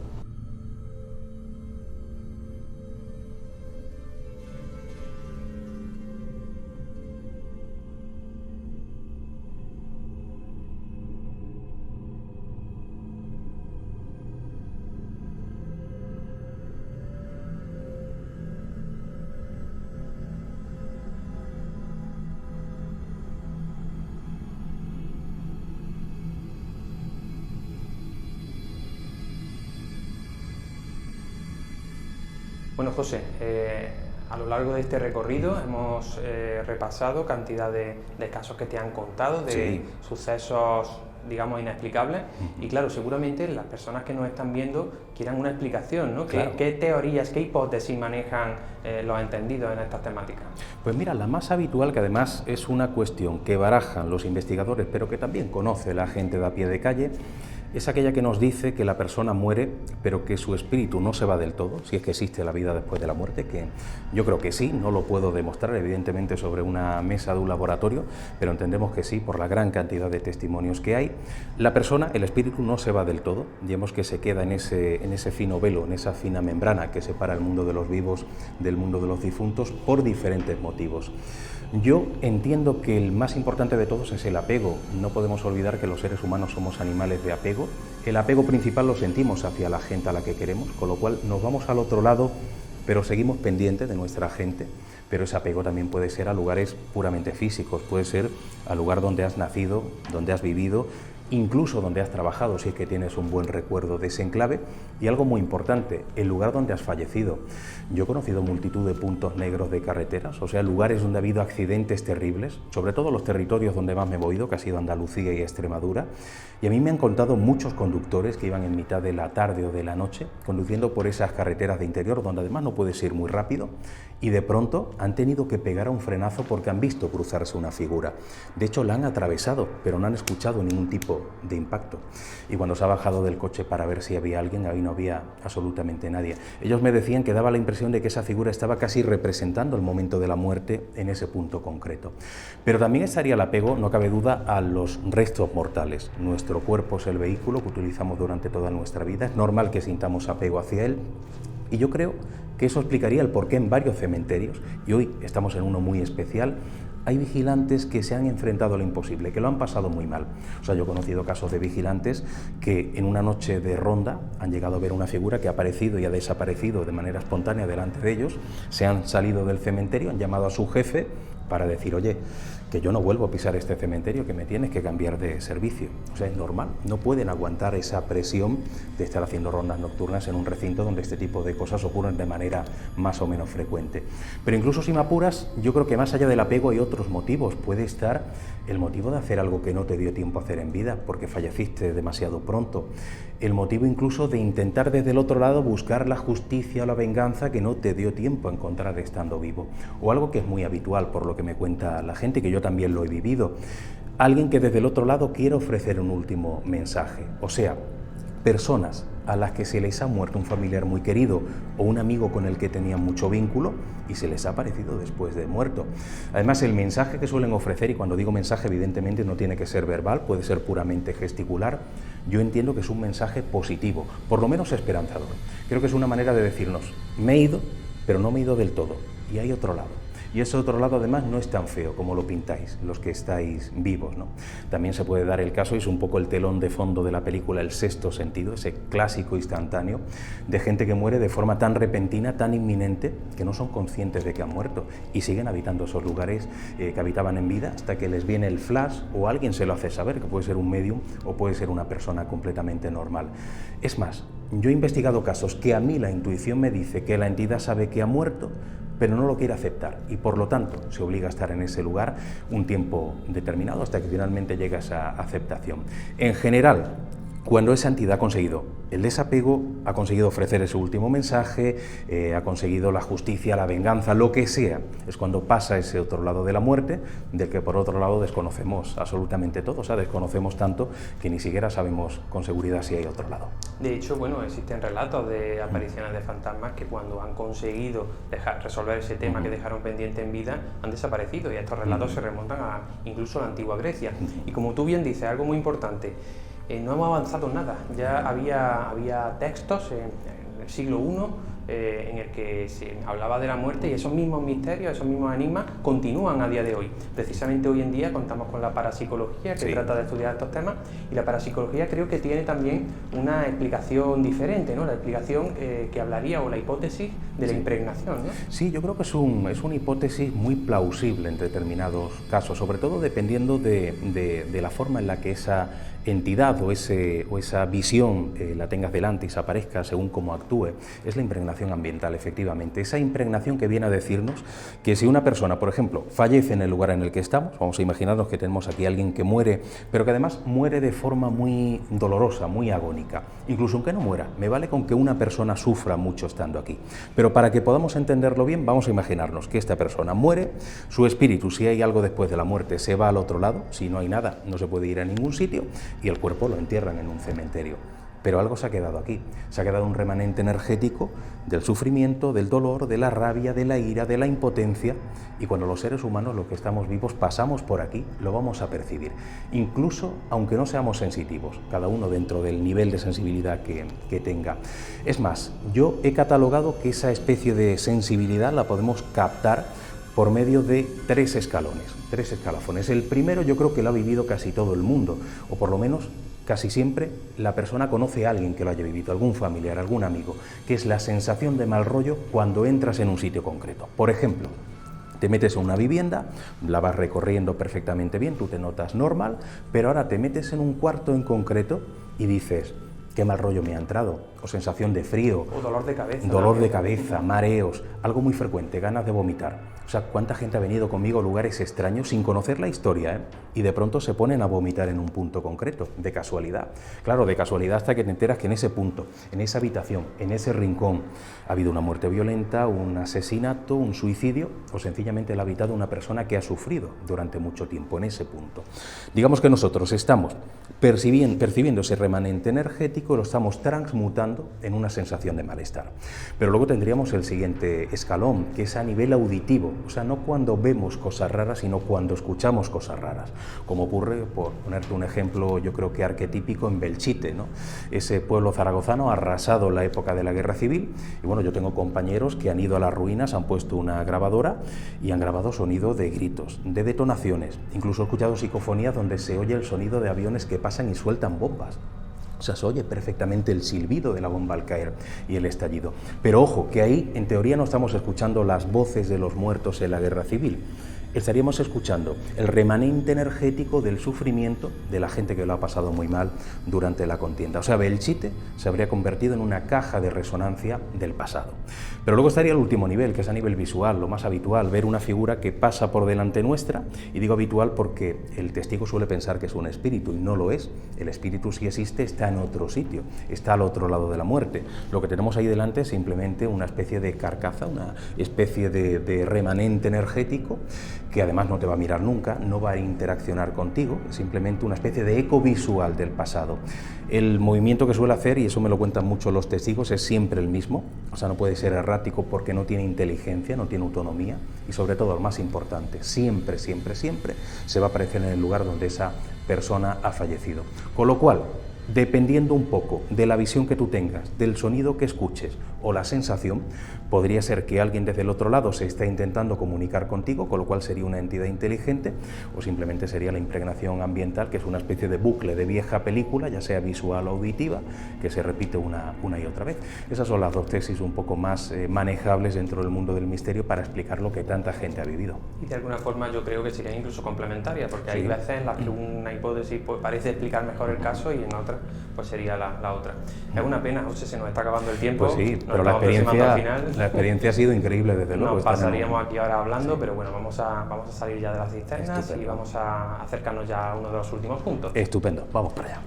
Bueno, José, a lo largo de este recorrido hemos repasado cantidad de casos que te han contado, de sucesos, digamos, inexplicables. Y claro, seguramente las personas que nos están viendo quieran una explicación, ¿no? Claro. ¿Qué teorías, qué hipótesis manejan los entendidos en estas temáticas? Pues mira, la más habitual, que además es una cuestión que barajan los investigadores, pero que también conoce la gente de a pie de calle, es aquella que nos dice que la persona muere, pero que su espíritu no se va del todo, si es que existe la vida después de la muerte, que yo creo que sí, no lo puedo demostrar evidentemente sobre una mesa de un laboratorio, pero entendemos que sí, por la gran cantidad de testimonios que hay. La persona, el espíritu, no se va del todo, digamos que se queda en ese fino velo, en esa fina membrana que separa el mundo de los vivos del mundo de los difuntos, por diferentes motivos. Yo entiendo que el más importante de todos es el apego. No podemos olvidar que los seres humanos somos animales de apego. El apego principal lo sentimos hacia la gente a la que queremos, con lo cual nos vamos al otro lado, pero seguimos pendientes de nuestra gente. Pero ese apego también puede ser a lugares puramente físicos, puede ser al lugar donde has nacido, donde has vivido, incluso donde has trabajado, si es que tienes un buen recuerdo de ese enclave, y algo muy importante, el lugar donde has fallecido. Yo he conocido multitud de puntos negros de carreteras, o sea, lugares donde ha habido accidentes terribles, sobre todo los territorios donde más me he movido, que ha sido Andalucía y Extremadura, y a mí me han contado muchos conductores que iban en mitad de la tarde o de la noche, conduciendo por esas carreteras de interior, donde además no puedes ir muy rápido, y de pronto han tenido que pegar a un frenazo porque han visto cruzarse una figura. De hecho, la han atravesado, pero no han escuchado ningún tipo caso de impacto. Y cuando se ha bajado del coche para ver si había alguien, ahí no había absolutamente nadie. Ellos me decían que daba la impresión de que esa figura estaba casi representando el momento de la muerte en ese punto concreto. Pero también estaría el apego, no cabe duda, a los restos mortales. Nuestro cuerpo es el vehículo que utilizamos durante toda nuestra vida, es normal que sintamos apego hacia él, y yo creo que eso explicaría el porqué en varios cementerios, y hoy estamos en uno muy especial, hay vigilantes que se han enfrentado a lo imposible, que lo han pasado muy mal. O sea, yo he conocido casos de vigilantes que en una noche de ronda han llegado a ver una figura que ha aparecido y ha desaparecido de manera espontánea delante de ellos, se han salido del cementerio, han llamado a su jefe para decir, oye, que yo no vuelvo a pisar este cementerio, que me tienes que cambiar de servicio. O sea, es normal, no pueden aguantar esa presión de estar haciendo rondas nocturnas en un recinto donde este tipo de cosas ocurren de manera más o menos frecuente. Pero incluso si me apuras, yo creo que más allá del apego hay otros motivos. Puede estar el motivo de hacer algo que no te dio tiempo a hacer en vida, porque falleciste demasiado pronto. El motivo incluso de intentar desde el otro lado buscar la justicia o la venganza que no te dio tiempo a encontrar estando vivo. O algo que es muy habitual, por lo que me cuenta la gente, que yo también lo he vivido. Alguien que desde el otro lado quiere ofrecer un último mensaje. O sea, personas a las que se les ha muerto un familiar muy querido o un amigo con el que tenían mucho vínculo y se les ha aparecido después de muerto. Además, el mensaje que suelen ofrecer, y cuando digo mensaje evidentemente no tiene que ser verbal, puede ser puramente gesticular, yo entiendo que es un mensaje positivo, por lo menos esperanzador. Creo que es una manera de decirnos, me he ido, pero no me he ido del todo, y hay otro lado. Y ese otro lado además no es tan feo como lo pintáis, los que estáis vivos, ¿no? También se puede dar el caso, y es un poco el telón de fondo de la película El sexto sentido, ese clásico instantáneo de gente que muere de forma tan repentina, tan inminente, que no son conscientes de que han muerto y siguen habitando esos lugares que habitaban en vida hasta que les viene el flash o alguien se lo hace saber, que puede ser un medium o puede ser una persona completamente normal. Es más, yo he investigado casos que a mí la intuición me dice que la entidad sabe que ha muerto, pero no lo quiere aceptar y por lo tanto se obliga a estar en ese lugar un tiempo determinado hasta que finalmente llega esa aceptación. En general, cuando esa entidad ha conseguido el desapego, ha conseguido ofrecer ese último mensaje, ha conseguido la justicia, la venganza, lo que sea, es cuando pasa ese otro lado de la muerte, del que por otro lado desconocemos absolutamente todo, o sea, desconocemos tanto que ni siquiera sabemos con seguridad si hay otro lado. De hecho, bueno, existen relatos de apariciones de fantasmas que cuando han conseguido resolver ese tema que dejaron pendiente en vida, han desaparecido, y estos relatos se remontan a incluso a la antigua Grecia. Y como tú bien dices, algo muy importante, no hemos avanzado nada. Ya había textos en el siglo I en el que se hablaba de la muerte, y esos mismos misterios, esos mismos enigmas continúan a día de hoy. Precisamente hoy en día contamos con la parapsicología, que trata de estudiar estos temas, y la parapsicología creo que tiene también una explicación diferente, ¿no? La explicación que hablaría, o la hipótesis de la impregnación, ¿no? Sí, yo creo que es una hipótesis muy plausible en determinados casos, sobre todo dependiendo de la forma en la que esa entidad o esa visión la tengas delante y se aparezca según cómo actúe. Es la impregnación ambiental, efectivamente. Esa impregnación que viene a decirnos que si una persona, por ejemplo, fallece en el lugar en el que estamos, vamos a imaginarnos que tenemos aquí a alguien que muere, pero que además muere de forma muy dolorosa, muy agónica. Incluso aunque no muera, me vale con que una persona sufra mucho estando aquí. Pero para que podamos entenderlo bien, vamos a imaginarnos que esta persona muere, su espíritu, si hay algo después de la muerte, se va al otro lado, si no hay nada, no se puede ir a ningún sitio, y el cuerpo lo entierran en un cementerio. Pero algo se ha quedado aquí, se ha quedado un remanente energético del sufrimiento, del dolor, de la rabia, de la ira, de la impotencia, y cuando los seres humanos, los que estamos vivos, pasamos por aquí, lo vamos a percibir, incluso aunque no seamos sensitivos, cada uno dentro del nivel de sensibilidad que tenga. Es más, yo he catalogado que esa especie de sensibilidad la podemos captar por medio de tres escalafones. El primero yo creo que lo ha vivido casi todo el mundo, o por lo menos casi siempre la persona conoce a alguien que lo haya vivido, algún familiar, algún amigo, que es la sensación de mal rollo cuando entras en un sitio concreto. Por ejemplo, te metes en una vivienda, la vas recorriendo perfectamente bien, tú te notas normal, pero ahora te metes en un cuarto en concreto y dices, qué mal rollo me ha entrado, o sensación de frío, o dolor de cabeza. Dolor de cabeza, mareos, algo muy frecuente, ganas de vomitar. O sea, cuánta gente ha venido conmigo a lugares extraños sin conocer la historia, ¿eh? Y de pronto se ponen a vomitar en un punto concreto, de casualidad. Claro, de casualidad hasta que te enteras que en ese punto, en esa habitación, en ese rincón, ha habido una muerte violenta, un asesinato, un suicidio, o sencillamente la ha habitado una persona que ha sufrido durante mucho tiempo en ese punto. Digamos que nosotros estamos percibiendo ese remanente energético y lo estamos transmutando en una sensación de malestar. Pero luego tendríamos el siguiente escalón, que es a nivel auditivo, o sea, no cuando vemos cosas raras, sino cuando escuchamos cosas raras, como ocurre, por ponerte un ejemplo, yo creo que arquetípico, en Belchite, ¿no? Ese pueblo zaragozano arrasado en la época de la Guerra Civil, y bueno, yo tengo compañeros que han ido a las ruinas, han puesto una grabadora y han grabado sonido de gritos, de detonaciones, incluso he escuchado psicofonías donde se oye el sonido de aviones que pasan y sueltan bombas. O sea, se oye perfectamente el silbido de la bomba al caer y el estallido. Pero ojo, que ahí en teoría no estamos escuchando las voces de los muertos en la guerra civil. Estaríamos escuchando el remanente energético del sufrimiento de la gente que lo ha pasado muy mal durante la contienda. O sea, Belchite se habría convertido en una caja de resonancia del pasado. Pero luego estaría el último nivel, que es a nivel visual, lo más habitual, ver una figura que pasa por delante nuestra, y digo habitual porque el testigo suele pensar que es un espíritu, y no lo es. El espíritu, si existe, está en otro sitio, está al otro lado de la muerte. Lo que tenemos ahí delante es simplemente una especie de carcasa, una especie de remanente energético, que además no te va a mirar nunca, no va a interaccionar contigo, es simplemente una especie de eco visual del pasado. El movimiento que suele hacer, y eso me lo cuentan mucho los testigos, es siempre el mismo, o sea, no puede ser errático porque no tiene inteligencia, no tiene autonomía, y sobre todo, lo más importante, siempre, siempre, siempre se va a aparecer en el lugar donde esa persona ha fallecido. Con lo cual, dependiendo un poco de la visión que tú tengas, del sonido que escuches o la sensación, podría ser que alguien desde el otro lado se está intentando comunicar contigo, con lo cual sería una entidad inteligente, o simplemente sería la impregnación ambiental, que es una especie de bucle de vieja película, ya sea visual o auditiva, que se repite una y otra vez. Esas son las dos tesis un poco más manejables dentro del mundo del misterio para explicar lo que tanta gente ha vivido. Y de alguna forma yo creo que sería incluso complementaria, porque hay veces en las que una hipótesis pues, parece explicar mejor el caso y en otras pues sería la otra. Es una pena, José, se nos está acabando el tiempo. Pues sí, pero la experiencia ha sido increíble, desde luego. Nos pasaríamos aquí ahora hablando, sí. Pero bueno, vamos a salir ya de las cisternas. Estupendo. Y vamos a acercarnos ya a uno de los últimos puntos. Estupendo, vamos para allá.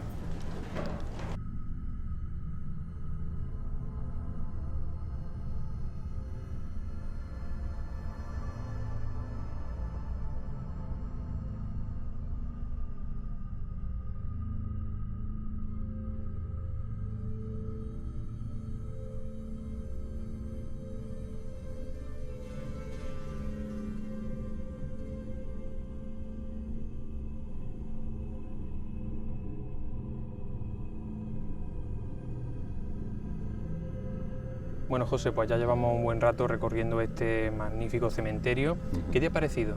Bueno, José, pues ya llevamos un buen rato recorriendo este magnífico cementerio. ¿Qué te ha parecido?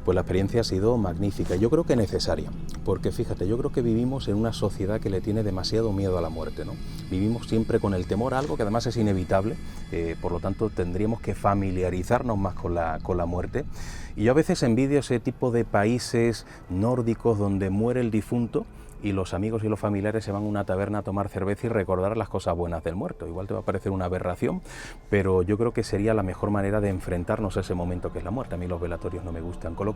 Pues la experiencia ha sido magnífica, yo creo que necesaria, porque fíjate, yo creo que vivimos en una sociedad que le tiene demasiado miedo a la muerte, ¿no? Vivimos siempre con el temor a algo que además es inevitable, por lo tanto tendríamos que familiarizarnos más con la muerte. Y yo a veces envidio ese tipo de países nórdicos donde muere el difunto y los amigos y los familiares se van a una taberna a tomar cerveza y recordar las cosas buenas del muerto. Igual te va a parecer una aberración, pero yo creo que sería la mejor manera de enfrentarnos a ese momento que es la muerte. A mí los velatorios no me gustan, con lo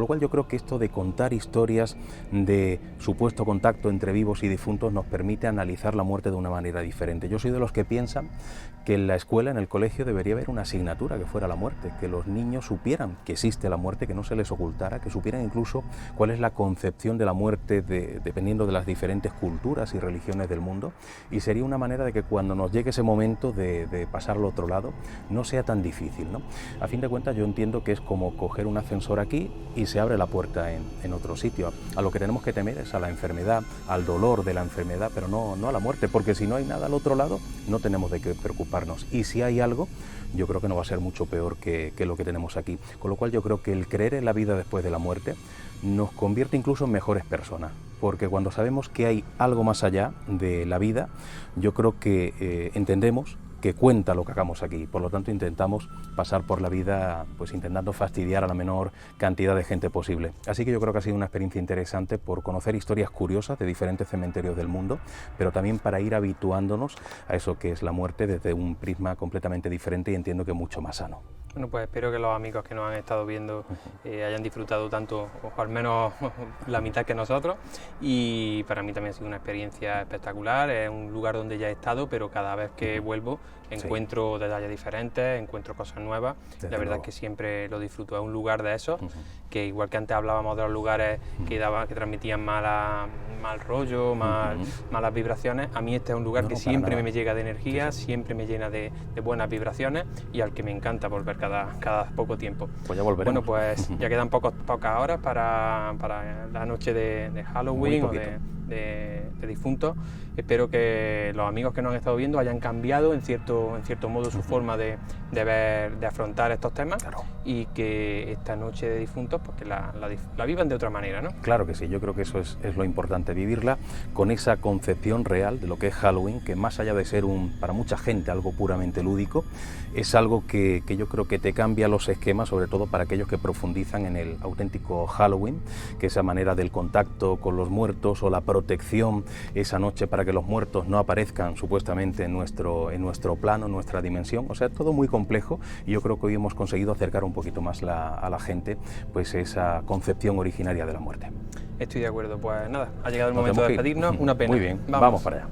cual yo creo que esto de contar historias de supuesto contacto entre vivos y difuntos nos permite analizar la muerte de una manera diferente. Yo soy de los que piensan que en la escuela, en el colegio, debería haber una asignatura que fuera la muerte, que los niños supieran que existe la muerte, que no se les ocultara, que supieran incluso cuál es la concepción de la muerte dependiendo de las diferentes culturas y religiones del mundo, y sería una manera de que cuando nos llegue ese momento de pasar al otro lado no sea tan difícil, ¿no? A fin de cuentas yo entiendo que es como coger un ascensor aquí y se abre la puerta en otro sitio. A lo que tenemos que temer es a la enfermedad, al dolor de la enfermedad, pero no a la muerte, porque si no hay nada al otro lado no tenemos de qué preocuparnos, y si hay algo yo creo que no va a ser mucho peor que lo que tenemos aquí, con lo cual yo creo que el creer en la vida después de la muerte nos convierte incluso en mejores personas, porque cuando sabemos que hay algo más allá de la vida, yo creo que entendemos que cuenta lo que hagamos aquí, por lo tanto intentamos pasar por la vida pues intentando fastidiar a la menor cantidad de gente posible. Así que yo creo que ha sido una experiencia interesante por conocer historias curiosas de diferentes cementerios del mundo, pero también para ir habituándonos a eso que es la muerte desde un prisma completamente diferente y entiendo que mucho más sano. Bueno, pues espero que los amigos que nos han estado viendo hayan disfrutado tanto, o al menos la mitad que nosotros, y para mí también ha sido una experiencia espectacular. Es un lugar donde ya he estado, pero cada vez que vuelvo encuentro detalles diferentes, encuentro cosas nuevas. La verdad es que siempre lo disfruto. Es un lugar de esos que, igual que antes hablábamos de los lugares que transmitían mal rollo, malas vibraciones, a mí este es un lugar que siempre me llega de energía, siempre me llena de buenas vibraciones, y al que me encanta volver cada poco tiempo. Pues ya volveremos. Bueno, pues ya quedan pocas horas para la noche de Halloween o de difuntos. Espero que los amigos que nos han estado viendo hayan cambiado en cierto modo su forma de afrontar estos temas, y que esta noche de difuntos pues que la vivan de otra manera, ¿no? Claro que sí, yo creo que eso es lo importante, vivirla con esa concepción real de lo que es Halloween, que más allá de ser para mucha gente algo puramente lúdico, es algo que yo creo que te cambia los esquemas, sobre todo para aquellos que profundizan en el auténtico Halloween, que esa manera del contacto con los muertos o la protección esa noche para que los muertos no aparezcan supuestamente en nuestro plano, en nuestra dimensión. O sea, todo muy complejo, y yo creo que hoy hemos conseguido acercar un poquito más a la gente pues esa concepción originaria de la muerte. Estoy de acuerdo. Pues nada, ha llegado el momento de despedirnos. Una pena. Muy bien, vamos para allá.